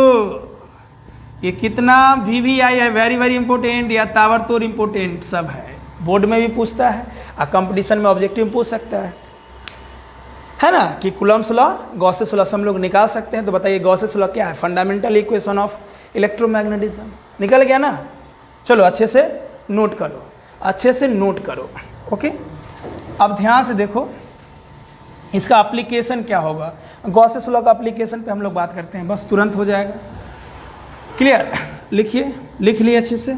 ये कितना VVI है, वेरी वेरी इंपॉर्टेंट, या ताबड़तोड़ इंपॉर्टेंट सब है। बोर्ड में भी पूछता है और कंपटीशन में ऑब्जेक्टिव में पूछ सकता है ना, कि कूलम्ब्स लॉ, गॉसेस लॉ से हम लोग निकाल सकते हैं। तो बताइए गॉसेस लॉ क्या है? Fundamental equation of electromagnetism. निकल गया ना? चलो अच्छे से नोट करो, अच्छे से नोट करो, ओके। अब ध्यान से देखो इसका एप्लीकेशन क्या होगा। गॉसेस लॉ का एप्लीकेशन पे हम लोग बात करते हैं, बस तुरंत हो जाएगा। क्लियर? लिखिए, लिख लिए अच्छे से।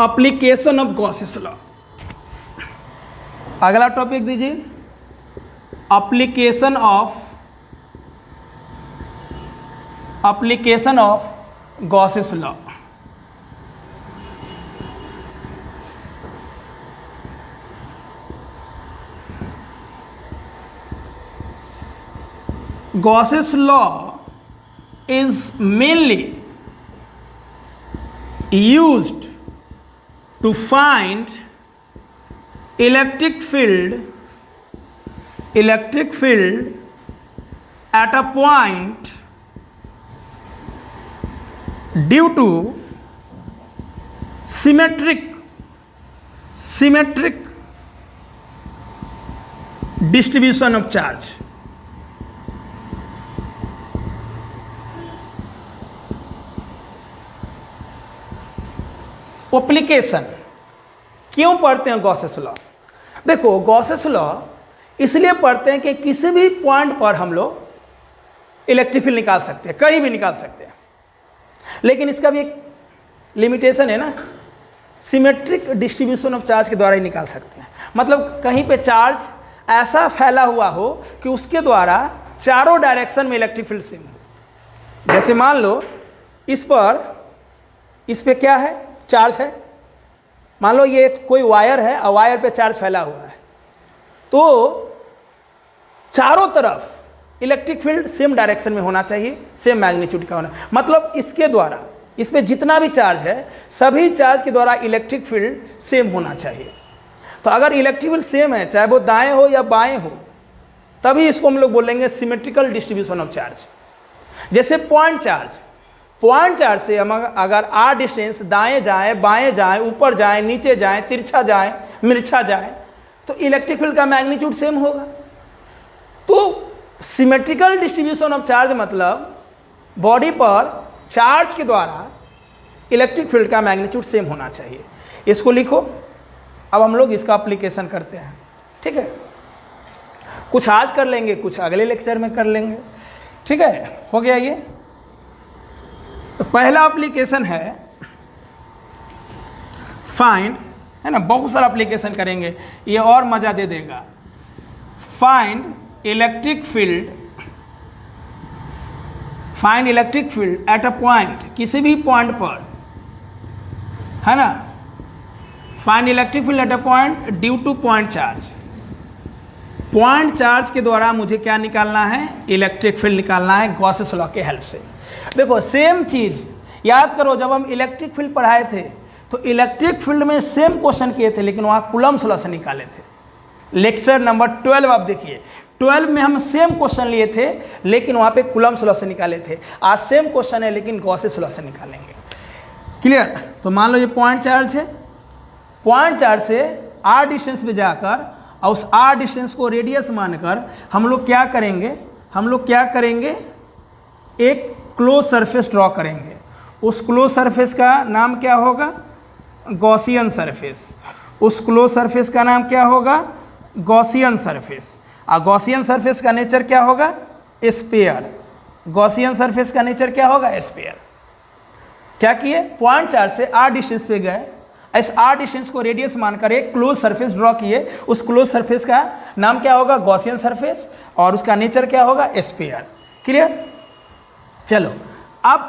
Application of Gauss's law. अगला टॉपिक दीजिए, application of Gauss's law. Gauss's law is mainly used to find electric field at a point due to symmetric distribution of charge. Application क्यों पढ़ते हैं गॉसेस लॉ? देखो गॉसेस लॉ इसलिए पढ़ते हैं कि किसी भी पॉइंट पर हम लोग इलेक्ट्रिक फील्ड निकाल सकते हैं, कहीं भी निकाल सकते हैं, लेकिन इसका भी एक लिमिटेशन है ना, सिमेट्रिक डिस्ट्रीब्यूशन ऑफ चार्ज के द्वारा ही निकाल सकते हैं। मतलब कहीं पे चार्ज ऐसा फैला हुआ हो कि उसके द्वारा चारों डायरेक्शन में इलेक्ट्रिक फील्ड सेम हो। जैसे मान लो इस पे क्या है, चार्ज है, मान लो ये कोई वायर है और वायर पे चार्ज फैला हुआ है, तो चारों तरफ इलेक्ट्रिक फील्ड सेम डायरेक्शन में होना चाहिए, सेम मैग्नीट्यूड का होना, मतलब इसके द्वारा इस पे जितना भी चार्ज है सभी चार्ज के द्वारा इलेक्ट्रिक फील्ड सेम होना चाहिए। तो अगर इलेक्ट्रिक फील्ड सेम है, चाहे वो दाएं हो या बाएं हो, तभी इसको हम लोग बोलेंगे सिमेट्रिकल डिस्ट्रीब्यूशन ऑफ चार्ज। जैसे पॉइंट चार्ज से हम अगर आर डिस्टेंस दाएं जाएं, बाएं जाएं, ऊपर जाएं, नीचे जाएं, तिरछा जाएं, मिर्छा जाएं, तो इलेक्ट्रिक फील्ड का मैग्नीट्यूड सेम होगा। तो सिमेट्रिकल डिस्ट्रीब्यूशन ऑफ चार्ज मतलब बॉडी पर चार्ज के द्वारा इलेक्ट्रिक फील्ड का मैग्नीट्यूड सेम होना चाहिए। इसको लिखो। अब हम लोग इसका एप्लीकेशन करते हैं, ठीक है। कुछ आज कर लेंगे, कुछ अगले लेक्चर में कर लेंगे, ठीक है। हो गया ये। तो पहला एप्लीकेशन है फाइंड, है ना, बहुत सारा एप्लीकेशन करेंगे, ये और मज़ा दे देगा। Find electric field at a point, किसी भी पॉइंट पर, है ना। Find electric field at a point due two point charge. Point charge के द्वारा मुझे क्या निकालना है, इलेक्ट्रिक फील्ड निकालना है गॉसेस लॉ के हेल्प से। देखो सेम चीज़ याद करो, जब हम इलेक्ट्रिक फील्ड पढ़ाए थे तो इलेक्ट्रिक फील्ड में सेम क्वेश्चन किए थे, लेकिन वहाँ कूलम्ब्स लॉ से निकाले थे। लेक्चर नंबर 12 आप देखिए, 12 में हम सेम क्वेश्चन लिए थे, लेकिन वहाँ पे कूलम्ब्स लॉ से निकाले थे। आज सेम क्वेश्चन है, लेकिन गॉसेस लॉ से निकालेंगे। क्लियर। तो मान लो ये पॉइंट चार्ज है, पॉइंट चार्ज से आर डिस्टेंस पे जाकर और उस आर डिस्टेंस को रेडियस मानकर हम लोग क्या करेंगे, एक क्लोज सरफेस ड्रॉ करेंगे। उस क्लोज सरफेस का नाम क्या होगा, गॉसियन सरफेस। उस क्लोज सरफेस का नाम क्या होगा, गॉसियन सरफेस। और गॉसियन सरफेस का नेचर क्या होगा, स्फीयर। गॉसियन सरफेस का नेचर क्या होगा, स्फीयर। क्या किए, पॉइंट चार्ज से आर डिस्टेंस पे गए, इस आर डिस्टेंस को रेडियस मानकर एक क्लोज सरफेस ड्रॉ किए। उस क्लोज सरफेस का नाम क्या होगा, गॉसियन सरफेस, और उसका नेचर क्या होगा, स्फीयर। क्लियर। चलो अब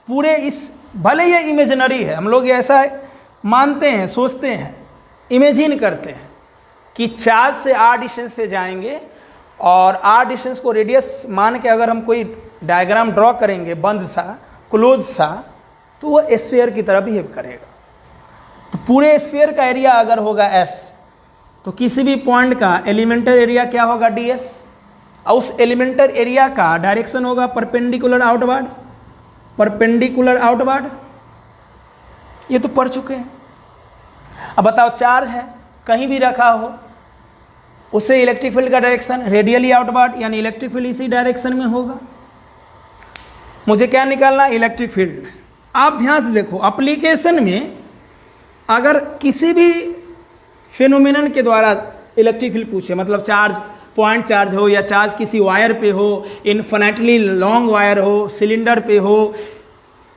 पूरे इस, भले ये इमेजिनरी है, हम लोग ऐसा मानते हैं, सोचते हैं, इमेजिन करते हैं कि चार्ज से आर डिस्टेंस पे जाएंगे और आर डिस्टेंस को रेडियस मान के अगर हम कोई डायग्राम ड्रॉ करेंगे बंद सा, क्लोज सा, तो वो स्फीयर की तरह बिहेव करेगा। तो पूरे स्फीयर का एरिया अगर होगा S, तो किसी भी पॉइंट का एलिमेंटर एरिया क्या होगा, ds, और उस एलिमेंटर एरिया का डायरेक्शन होगा परपेंडिकुलर आउटवर्ड। ये तो पढ़ चुके हैं। अब बताओ, चार्ज है, कहीं भी रखा हो, उससे इलेक्ट्रिक फील्ड का डायरेक्शन रेडियली आउटवर्ड, यानी इलेक्ट्रिक फील्ड इसी डायरेक्शन में होगा। मुझे क्या निकालना, इलेक्ट्रिक फील्ड। आप ध्यान से देखो, एप्लीकेशन में अगर किसी भी फिनोमिनन के द्वारा इलेक्ट्रिक फील्ड पूछे, मतलब चार्ज, पॉइंट चार्ज हो या चार्ज किसी वायर पे हो, इन्फिनिटली लॉन्ग वायर हो, सिलेंडर पे हो,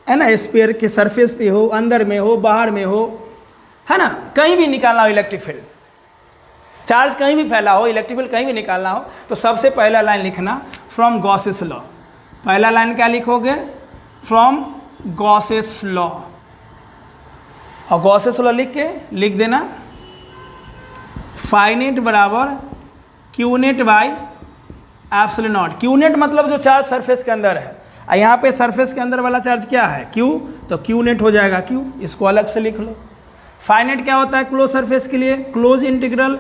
है ना, स्फीयर के सरफेस पे हो, अंदर में हो, बाहर में हो, है ना, कहीं भी निकालना हो इलेक्ट्रिक फील्ड, चार्ज कहीं भी फैला हो, इलेक्ट्रिक फील्ड कहीं भी निकालना हो, तो सबसे पहला लाइन लिखना फ्रॉम गॉसेस लॉ। पहला लाइन क्या लिखोगे, फ्रॉम गॉसेस लॉ। और गॉसेस लॉ लिख देना फाई नेट बराबर q net by epsilon naught. Q net मतलब जो चार्ज सरफेस के अंदर है, और यहाँ पे सरफेस के अंदर वाला चार्ज क्या है, क्यू, तो क्यू नेट हो जाएगा क्यू। इसको अलग से लिख लो। फाई नेट क्या होता है क्लोज सरफेस के लिए, close integral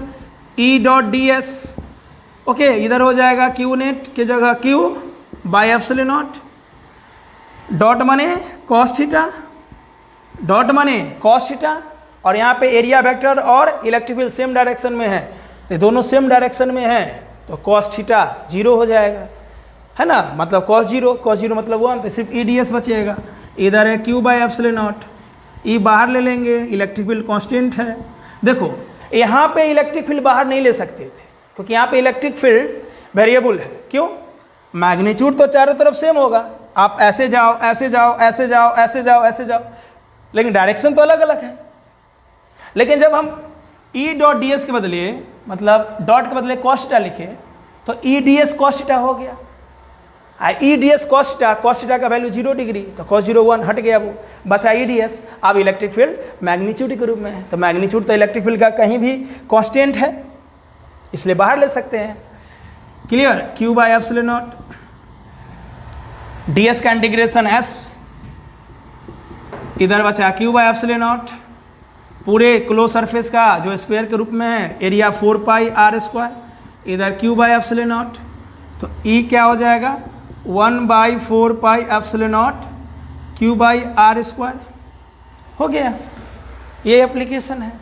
E dot d S. Okay, इधर हो जाएगा क्यू नेट की जगह Q by epsilon not. Dot मने कॉस थीटा, डॉट मने कॉस थीटा, और यहाँ पे एरिया वेक्टर और इलेक्ट्रिक फील्ड सेम डायरेक्शन में है, तो दोनों सेम डायरेक्शन में है, तो कॉस थीटा 0 हो जाएगा, है ना, मतलब कॉस जीरो मतलब 1, तो सिर्फ ई डी एस बचेगा। इधर है क्यू बाई एप्सिलॉन नॉट, ई बाहर ले लेंगे, इलेक्ट्रिक फील्ड कांस्टेंट है। देखो यहाँ पे इलेक्ट्रिक फील्ड बाहर नहीं ले सकते थे क्योंकि यहाँ पे इलेक्ट्रिक फील्ड वेरिएबल है। क्यों? मैग्नीट्यूड तो चारों तरफ सेम होगा, आप ऐसे जाओ ऐसे जाओ ऐसे जाओ ऐसे जाओ ऐसे जाओ, लेकिन डायरेक्शन तो अलग अलग है। लेकिन जब हम ई डॉट डी एस के बदले, मतलब डॉट के बदले कॉस थीटा लिखे तो E D S cos theta हो गया। E D S cos theta का वैल्यू 0 डिग्री, तो कॉस 0 1 हट गया, वो बचा ई डी एस। अब इलेक्ट्रिक फील्ड मैग्नीट्यूड के रूप में है, तो मैग्नीट्यूड तो इलेक्ट्रिक फील्ड का कहीं भी कांस्टेंट है, इसलिए बाहर ले सकते हैं। Clear? Q by epsilon naught, D S का इंटीग्रेशन एस, इधर बचा क्यू बाई एप्सिलॉन नॉट, पूरे क्लोज सरफेस का जो स्क्वायर के रूप में है एरिया 4 पाई आर स्क्वायर, इधर क्यू बाई एप्सिलॉन नॉट, तो ई क्या हो जाएगा 1/4 pi epsilon naught Q by are square, हो गया। ये एप्लीकेशन है,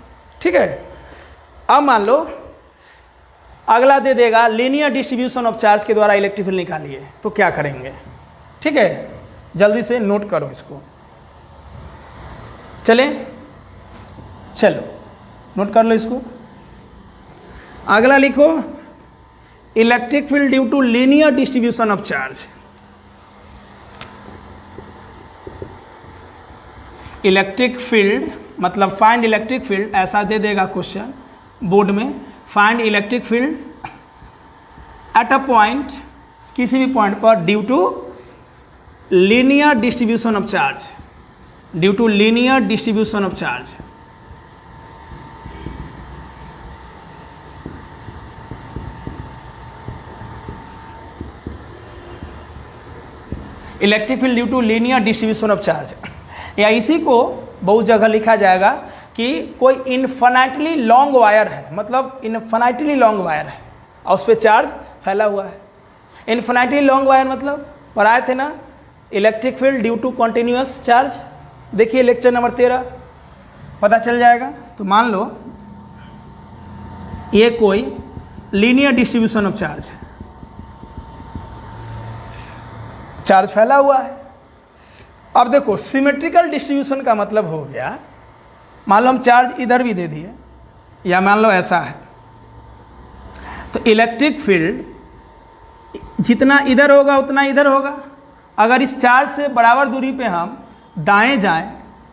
ठीक है। अब मान लो अगला दे देगा लीनियर डिस्ट्रीब्यूशन ऑफ चार्ज के द्वारा इलेक्ट्रिक फील्ड निकालिए, तो क्या करेंगे? ठीक है, जल्दी से नोट करो इसको। चले, चलो नोट कर लो इसको। अगला लिखो electric field due to linear distribution of charge. Electric field मतलब फाइंड इलेक्ट्रिक फील्ड, ऐसा दे देगा क्वेश्चन बोर्ड में, find electric field at a point, किसी भी पॉइंट पर due to linear distribution of charge, due to linear distribution of charge. Electric field due to linear distribution of charge, या इसी को बहुत जगह लिखा जाएगा कि कोई इन्फिनिटली लॉन्ग वायर है, मतलब इन्फिनिटली लॉन्ग वायर है और उस पर चार्ज फैला हुआ है। इन्फिनिटली लॉन्ग वायर मतलब पढ़ाए थे ना, electric field due to continuous charge, देखिए लेक्चर नंबर 13 पता चल जाएगा। तो मान लो ये कोई लीनियर डिस्ट्रीब्यूशन ऑफ चार्ज है, चार्ज फैला हुआ है। अब देखो सिमेट्रिकल डिस्ट्रीब्यूशन का मतलब हो गया, मान लो हम चार्ज इधर भी दे दिए, या मान लो ऐसा है, तो इलेक्ट्रिक फील्ड जितना इधर होगा उतना इधर होगा। अगर इस चार्ज से बराबर दूरी पे हम दाएं जाएं,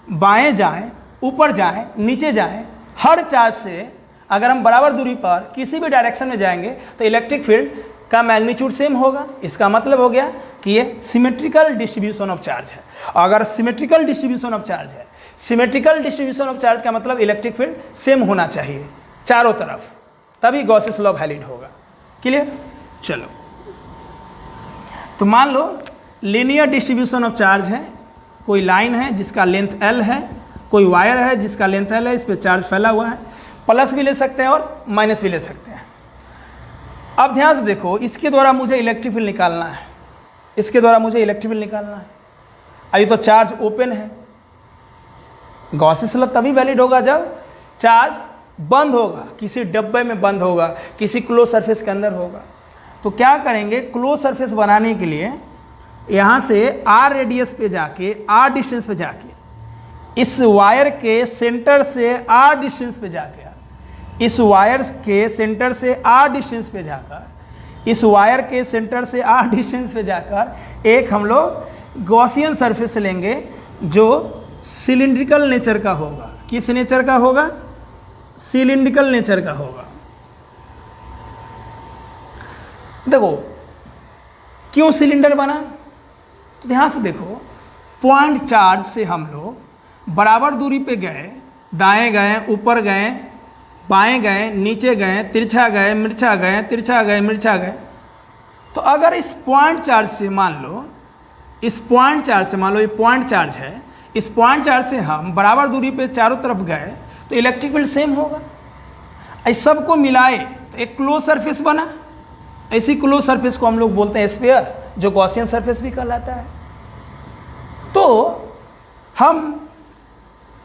बाएं जाएं, ऊपर जाएं, नीचे जाएं, हर चार्ज से अगर हम बराबर दूरी पर किसी भी डायरेक्शन में जाएंगे तो इलेक्ट्रिक फील्ड का मैग्नीट्यूड सेम होगा। इसका मतलब हो गया कि ये सिमेट्रिकल डिस्ट्रीब्यूशन ऑफ चार्ज है। अगर सिमेट्रिकल डिस्ट्रीब्यूशन ऑफ चार्ज है, सिमेट्रिकल डिस्ट्रीब्यूशन ऑफ चार्ज का मतलब इलेक्ट्रिक फील्ड सेम होना चाहिए चारों तरफ, तभी गॉसेस लॉ वैलिड होगा। क्लियर? चलो, तो मान लो लीनियर डिस्ट्रीब्यूशन ऑफ चार्ज है, कोई लाइन है जिसका लेंथ L है, कोई वायर है जिसका लेंथ L है, इस पर चार्ज फैला हुआ है, प्लस भी ले सकते हैं और माइनस भी ले सकते हैं। अब ध्यान से देखो, इसके द्वारा मुझे इलेक्ट्रिक फील्ड निकालना है, इसके द्वारा मुझे इलेक्ट्रिक फील्ड निकालना है। अभी तो चार्ज ओपन है, गॉसेस लॉ तभी वैलिड होगा जब चार्ज बंद होगा, किसी डब्बे में बंद होगा, किसी क्लोज सरफेस के अंदर होगा। तो क्या करेंगे, क्लोज सरफेस बनाने के लिए यहाँ से r रेडियस पे जाके, r डिस्टेंस पे जाके, इस वायर के सेंटर से r डिस्टेंस पे जाकर, इस वायर के सेंटर से r डिस्टेंस पे जाकर, इस वायर के सेंटर से r डिस्टेंस पे जाकर एक हम लोग गॉसियन सरफेस लेंगे जो सिलिंड्रिकल नेचर का होगा। किस नेचर का होगा? सिलिंड्रिकल नेचर का होगा। देखो क्यों सिलेंडर बना, तो ध्यान से देखो, पॉइंट चार्ज से हम लोग बराबर दूरी पे गए, दाएं गए, ऊपर गए, बाएं गए, नीचे गए, तिरछा गए, मिर्चा गए, तिरछा गए, मिर्चा गए। तो अगर इस पॉइंट चार्ज से मान लो, इस पॉइंट चार्ज से मान लो ये पॉइंट चार्ज है, इस पॉइंट चार्ज से हम बराबर दूरी पे चारों तरफ गए तो इलेक्ट्रिक फील्ड सेम होगा। इस सब को मिलाए तो एक क्लोज सरफेस बना। ऐसी क्लोज सरफेस को हम लोग बोलते हैं स्फीयर, जो गॉसियन सरफेस भी कहलाता है। तो हम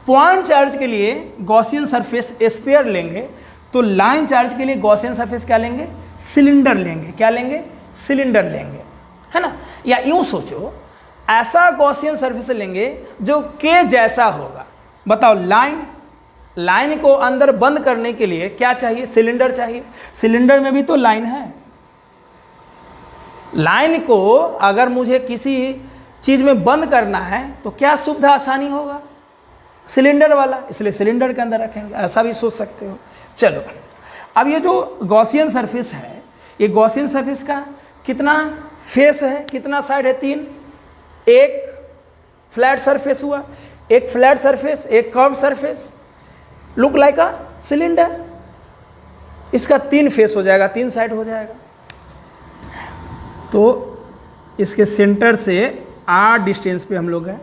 पॉइंट चार्ज के लिए गॉसियन सरफेस स्फीयर लेंगे, तो लाइन चार्ज के लिए गॉसियन सरफेस क्या लेंगे? सिलेंडर लेंगे। क्या लेंगे? सिलेंडर लेंगे, है ना। या यूं सोचो, ऐसा गॉसियन सरफेस लेंगे जो के जैसा होगा। बताओ, लाइन लाइन को अंदर बंद करने के लिए क्या चाहिए? सिलेंडर चाहिए। सिलेंडर में भी तो लाइन है। लाइन को अगर मुझे किसी चीज़ में बंद करना है तो क्या सुविधा आसानी होगा? सिलेंडर वाला, इसलिए सिलेंडर के अंदर रखेंगे, ऐसा भी सोच सकते हो। चलो, अब ये जो गॉसियन सरफेस है, ये गॉसियन सरफेस का कितना फेस है, कितना साइड है? 3। एक फ्लैट सरफेस हुआ, एक फ्लैट सरफेस, एक curve surface, look like a cylinder. इसका 3 फेस हो जाएगा, 3 साइड हो जाएगा। तो इसके सेंटर से r डिस्टेंस पे हम लोग हैं,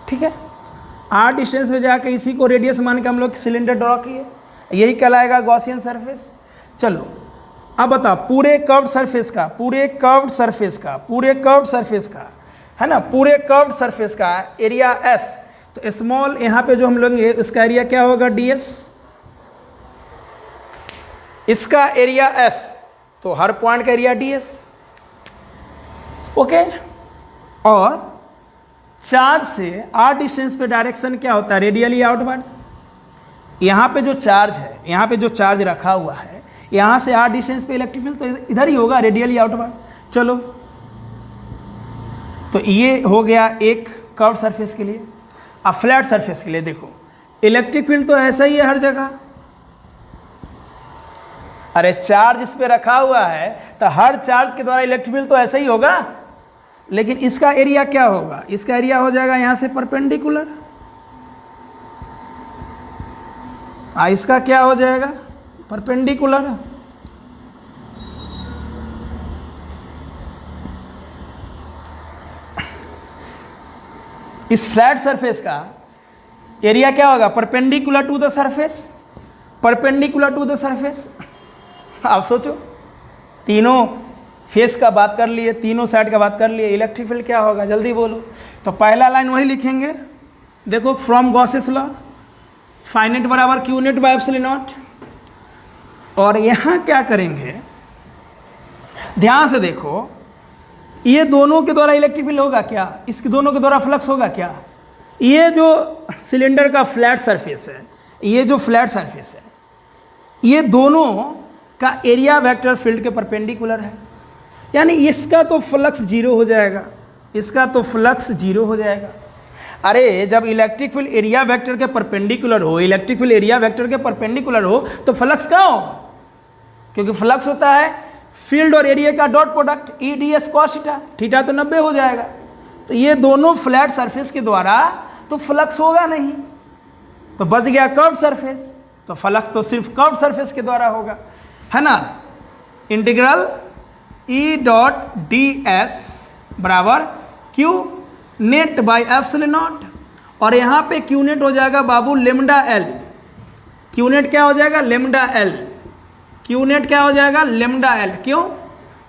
ठीक है। r डिस्टेंस पे जाके इसी को रेडियस मान के हम लोग सिलेंडर ड्रॉ किए, यही कहलाएगा गॉसियन सरफेस। चलो अब बताओ, पूरे कर्व्ड सरफेस का, पूरे कर्व्ड सरफेस का, पूरे कर्व्ड सरफेस का, है ना, पूरे कर्व्ड सरफेस का एरिया S, तो स्मॉल यहाँ पे जो हम लेंगे उसका एरिया क्या होगा? ds। इसका एरिया S, तो हर पॉइंट का एरिया ds, ओके। और चार्ज से r डिस्टेंस पे डायरेक्शन क्या होता है? Radially outward. यहाँ पे जो चार्ज है, यहाँ पे जो चार्ज रखा हुआ है, यहाँ से r डिस्टेंस पे इलेक्ट्रिक फील्ड तो इधर ही होगा, रेडियली आउटवर्ड। चलो, तो ये हो गया एक कर्व सरफेस के लिए। अब फ्लैट सरफेस के लिए देखो, इलेक्ट्रिक फील्ड तो ऐसा ही है हर जगह। अरे चार्ज इस पे रखा हुआ है तो हर चार्ज के द्वारा इलेक्ट्रिक फील्ड तो ऐसा ही होगा, लेकिन इसका एरिया क्या होगा? इसका एरिया हो जाएगा यहाँ से परपेंडिकुलर। इसका क्या हो जाएगा? परपेंडिकुलर। इस फ्लैट सरफेस का एरिया क्या होगा? Perpendicular to the surface, perpendicular to the surface. आप सोचो, तीनों फेस का बात कर लिए, तीनों साइड का बात कर लिए, इलेक्ट्रिक फील्ड क्या होगा? जल्दी बोलो। तो पहला लाइन वही लिखेंगे, देखो, फ्रॉम गॉसेस लॉ, फाइनेट बराबर q net by epsilon naught. और यहाँ क्या करेंगे, ध्यान से देखो, ये दोनों के द्वारा इलेक्ट्रिक फील्ड होगा क्या? इसके दोनों के द्वारा फ्लक्स होगा क्या? ये जो सिलेंडर का फ्लैट सरफेस है, ये जो फ्लैट सरफेस है, ये दोनों का एरिया वेक्टर फील्ड के परपेंडिकुलर है, यानी इसका तो फ्लक्स 0 हो जाएगा, इसका तो फ्लक्स 0 हो जाएगा। अरे जब इलेक्ट्रिक फील्ड एरिया वेक्टर के परपेंडिकुलर हो, इलेक्ट्रिक फील्ड एरिया वेक्टर के परपेंडिकुलर हो, तो फ्लक्स कहाँ होगा? क्योंकि फ्लक्स होता है फील्ड और एरिया का dot product, E D S cos theta, theta तो 90 हो जाएगा। तो ये दोनों फ्लैट सरफेस के द्वारा तो फ्लक्स होगा नहीं, तो बच गया कर्व सरफेस, तो फ्लक्स तो सिर्फ कर्व सरफेस के द्वारा होगा, है ना। Integral E dot d s बराबर q net by epsilon naught, और यहाँ पे क्यू नेट हो जाएगा बाबू लेमडा एल। क्यू नेट क्या हो जाएगा? Lambda l. क्यू नेट क्या हो जाएगा? Lambda L. क्यों?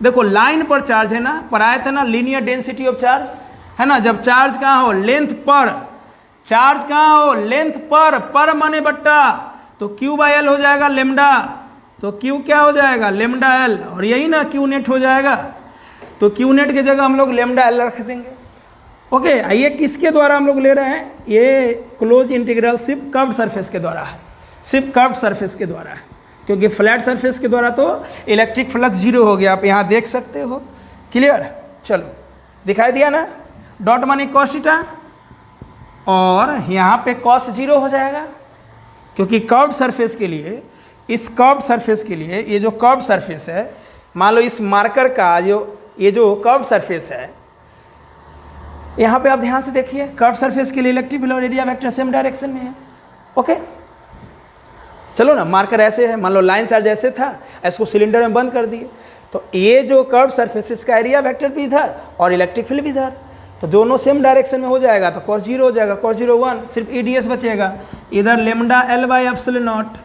देखो लाइन पर चार्ज है ना, पर आया था ना लीनियर डेंसिटी ऑफ चार्ज, है ना। जब चार्ज कहाँ हो? लेंथ पर। चार्ज कहाँ हो? लेंथ पर माने बट्टा, तो क्यू बाई एल हो जाएगा लेमडा, तो क्यू क्या हो जाएगा? लेमडा एल, और यही ना क्यू नेट हो जाएगा। तो क्यू नेट की जगह हम लोग लेमडा एल रख देंगे। ओके, ये किसके द्वारा हम लोग ले रहे हैं? ये क्लोज इंटीग्रल सिर्फ कर्व्ड सरफेस के द्वारा है, सिर्फ कर्व्ड सरफेस के द्वारा है, क्योंकि फ्लैट सरफेस के द्वारा तो इलेक्ट्रिक फ्लक्स 0 हो गया, आप यहाँ देख सकते हो। क्लियर? चलो, दिखाई दिया ना, डॉट माने कॉस थीटा, और यहाँ पे कॉस 0 हो जाएगा, क्योंकि कर्व्ड सरफेस के लिए, इस कर्व्ड सरफेस के लिए, ये जो कर्व्ड सरफेस है, मान लो इस मार्कर का ये जो कर्व्ड सरफेस है, यहाँ पे आप ध्यान से देखिए, कर्व्ड सरफेस के लिए इलेक्ट्रिक फील्ड और एरिया वेक्टर सेम डायरेक्शन में है। ओके, चलो ना, मार्कर ऐसे है, मान लो लाइन चार्ज ऐसे था, इसको सिलेंडर में बंद कर दिए, तो ये जो कर्व्ड सरफेस, इसका एरिया वेक्टर भी इधर और इलेक्ट्रिक फील्ड भी इधर, तो दोनों सेम डायरेक्शन में हो जाएगा, तो cos 0 हो जाएगा, cos 0 1, सिर्फ ई डी एस बचेगा, इधर lambda L by epsilon not,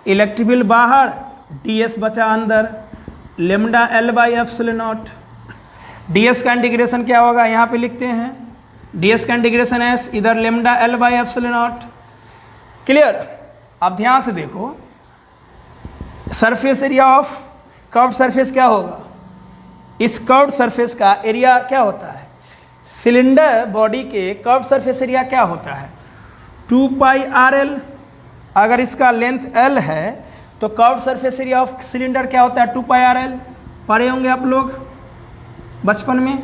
electric field बाहर, डी एस बचा अंदर, lambda L by epsilon naught. D S का इंटीग्रेशन क्या होगा? यहाँ पे लिखते हैं, डी एस का इंटीग्रेशन एस, इधर lambda L by epsilon not. Clear? अब ध्यान से देखो, surface area of curved surface क्या होगा? इस कर्व्ड सरफेस का एरिया क्या होता है? सिलेंडर बॉडी के कर्व्ड सरफेस एरिया क्या होता है? 2 पाई आर एल। अगर इसका लेंथ एल है तो curved surface area of cylinder क्या होता है 2 पाई आर एल। पढ़े होंगे आप लोग बचपन में,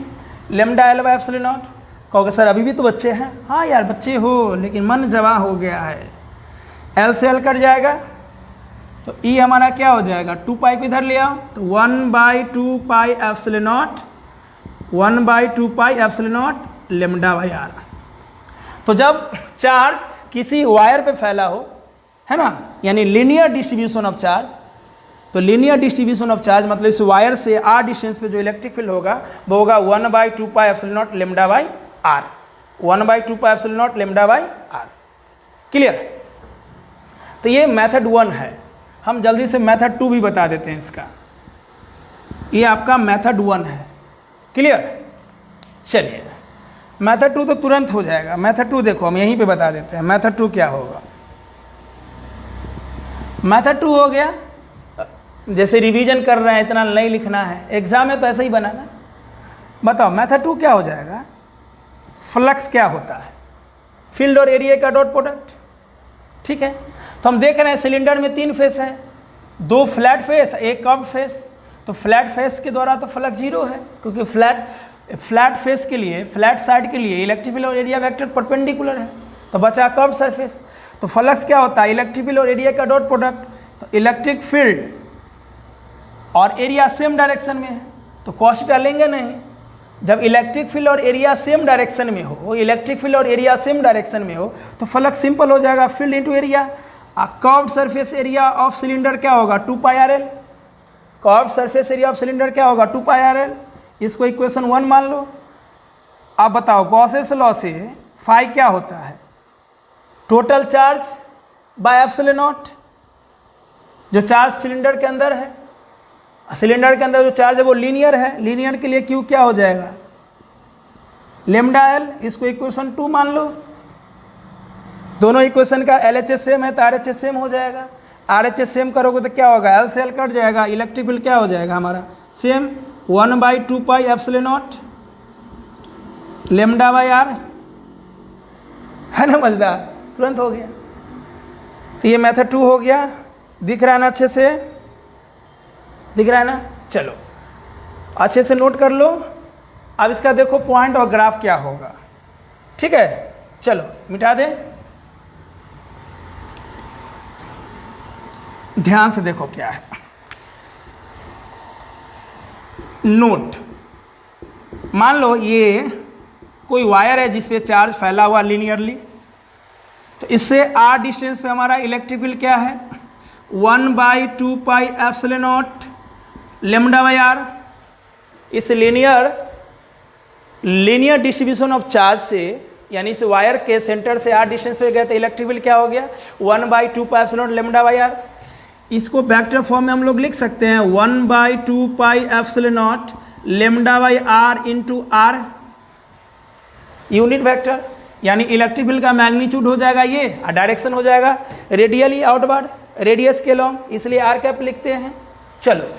lambda L by epsilon not. कहोगे सर अभी भी तो बच्चे हैं। हाँ यार बच्चे हो, लेकिन मन जवां हो गया है। एल से एल कट जाएगा तो ई हमारा क्या हो जाएगा 2 पाई को इधर ले आओ तो 1/2 pi epsilon naught, 1/2 pi epsilon naught lambda by R. तो जब चार्ज किसी वायर पे फैला हो, है ना, यानी लीनियर डिस्ट्रीब्यूशन ऑफ चार्ज, तो लीनियर डिस्ट्रीब्यूशन ऑफ चार्ज मतलब इस वायर से आर डिस्टेंस पे जो इलेक्ट्रिक फील्ड होगा वो होगा 1/2 pi epsilon naught lambda by R, 1/2 pi epsilon naught lambda by R. Clear? तो ये मेथड 1 है। हम जल्दी से मेथड 2 भी बता देते हैं इसका। ये आपका मेथड 1 है। क्लियर? चलिए मेथड 2 तो तुरंत हो जाएगा। मेथड 2 देखो हम यहीं पे बता देते हैं। मेथड 2 क्या होगा? मेथड 2 हो गया, जैसे रिवीजन कर रहे हैं इतना नहीं लिखना है, एग्जाम में तो ऐसा ही बनाना। बताओ मेथड 2 क्या हो जाएगा? फ्लक्स क्या होता है? फील्ड और एरिया का डॉट प्रोडक्ट। ठीक है, तो हम देख रहे हैं सिलेंडर में 3 फेस है, 2 फ्लैट फेस, 1 कर्व्ड फेस। तो फ्लैट फेस के द्वारा तो फ्लक्स 0 है, क्योंकि फ्लैट फेस के लिए, फ्लैट साइड के लिए इलेक्ट्रिक फील्ड और एरिया वेक्टर परपेंडिकुलर है। तो बचा कर्व्ड सरफेस। तो फ्लक्स क्या होता है? इलेक्ट्रिक फील्ड और एरिया का डॉट प्रोडक्ट। तो इलेक्ट्रिक फील्ड और एरिया सेम डायरेक्शन में है तो कॉस डालेंगे नहीं। जब इलेक्ट्रिक फील्ड और एरिया सेम डायरेक्शन में हो, इलेक्ट्रिक फील्ड और एरिया सेम डायरेक्शन में हो तो फ्लक्स सिंपल हो जाएगा, field into area. Curved surface area of cylinder क्या होगा 2 pi r l. Curved surface area of cylinder क्या होगा 2 पाई आर एल। इसको इक्वेशन 1 मान लो। अब बताओ गॉसेस लॉ से फाई क्या होता है? Total charge by epsilon not. जो चार्ज सिलेंडर के अंदर है, सिलेंडर के अंदर जो चार्ज है वो लीनियर है, लीनियर के लिए क्यू क्या हो जाएगा लेमडा एल। इसको इक्वेशन 2 मान लो। दोनों इक्वेशन का LHS सेम है तो RHS सेम हो जाएगा। RHS सेम करोगे तो क्या होगा? एल से एल कट जाएगा, इलेक्ट्रिक फील्ड क्या हो जाएगा हमारा same 1/2 pi epsilon naught lambda by R. है ना मजेदार? तुरंत हो गया। तो ये मेथड 2 हो गया। दिख रहा है ना अच्छे से? दिख रहा है ना? चलो अच्छे से नोट कर लो। अब इसका देखो पॉइंट और ग्राफ क्या होगा। ठीक है, चलो मिटा दें। ध्यान से देखो क्या है। नोट, मान लो ये कोई वायर है जिस पे चार्ज फैला हुआ लीनियरली, तो इससे आर डिस्टेंस पे हमारा इलेक्ट्रिक फील्ड क्या है 1/2 pi epsilon naught lambda by R. इस लीनियर डिस्ट्रीब्यूशन ऑफ चार्ज से, यानी इस वायर के सेंटर से आर डिस्टेंस पे गए तो इलेक्ट्रिक फील्ड क्या हो गया 1/2 pi epsilon naught lambda by R. इसको वेक्टर फॉर्म में हम लोग लिख सकते हैं 1/2 pi epsilon naught lambda by R into R, unit vector. यानी इलेक्ट्रिक फील्ड का मैग्नीट्यूड हो जाएगा ये, और डायरेक्शन हो जाएगा रेडियली आउटवर्ड, रेडियस के लॉन्ग, इसलिए आर कैप लिखते हैं। चलो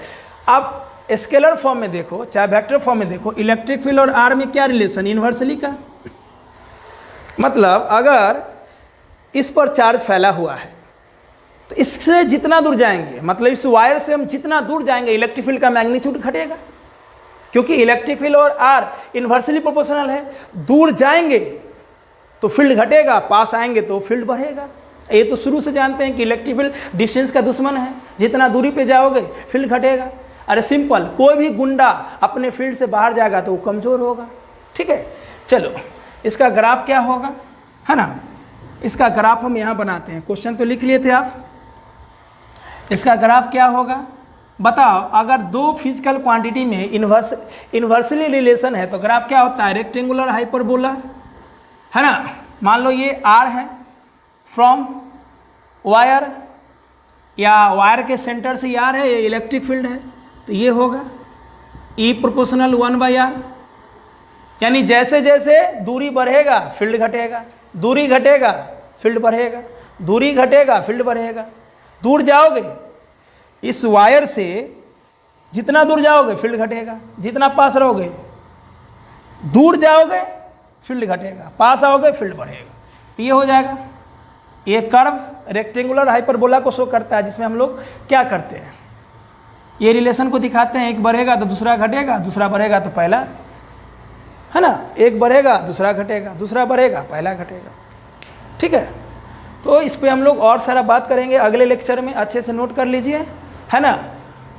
अब स्केलर फॉर्म में देखो चाहे वेक्टर फॉर्म में देखो, इलेक्ट्रिक फील्ड और आर में क्या रिलेशन? इन्वर्सली का। मतलब अगर इस पर चार्ज फैला हुआ है तो इससे जितना दूर जाएंगे, मतलब इस वायर से हम जितना दूर जाएंगे इलेक्ट्रिक फील्ड का मैग्नीट्यूड घटेगा, क्योंकि इलेक्ट्रिक फील्ड और आर इन्वर्सली प्रोपोर्शनल है। दूर जाएंगे तो फील्ड घटेगा, पास आएंगे तो फील्ड बढ़ेगा। ये तो शुरू से जानते हैं कि इलेक्ट्रिक फील्ड डिस्टेंस का दुश्मन है, जितना दूरी पे जाओगे फील्ड घटेगा। अरे सिंपल, कोई भी गुंडा अपने फील्ड से बाहर जाएगा तो वो कमज़ोर होगा। ठीक है, चलो इसका ग्राफ क्या होगा, है ना? इसका ग्राफ हम यहाँ बनाते हैं। क्वेश्चन तो लिख लिए थे आप। इसका ग्राफ क्या होगा बताओ? अगर दो फिजिकल क्वांटिटी में इन्वर्सली रिलेशन है तो ग्राफ क्या होता है? रेक्टेंगुलर हाइपरबोला, है ना? मान लो ये आर है फ्रॉम वायर, या वायर के सेंटर से आर है, ये इलेक्ट्रिक फील्ड है, तो ये होगा ई प्रोपोर्शनल 1/r। यानी जैसे जैसे दूरी बढ़ेगा फील्ड घटेगा, दूरी घटेगा फील्ड बढ़ेगा, दूरी घटेगा फील्ड बढ़ेगा। दूर जाओगे इस वायर से, जितना दूर जाओगे फील्ड घटेगा, जितना पास रहोगे, दूर जाओगे फील्ड घटेगा, पास आओगे फील्ड बढ़ेगा। तो ये हो जाएगा। ये कर्व रेक्टेंगुलर हाइपरबोला को शो करता है, जिसमें हम लोग क्या करते हैं, ये रिलेशन को दिखाते हैं, एक बढ़ेगा तो दूसरा घटेगा, दूसरा बढ़ेगा तो पहला, है ना, एक बढ़ेगा दूसरा घटेगा, दूसरा बढ़ेगा पहला घटेगा। ठीक है, तो इस पे हम लोग और सारा बात करेंगे अगले लेक्चर में, अच्छे से नोट कर लीजिए, है ना।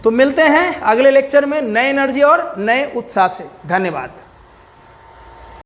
तो मिलते हैं अगले लेक्चर में नए एनर्जी और नए उत्साह से। धन्यवाद।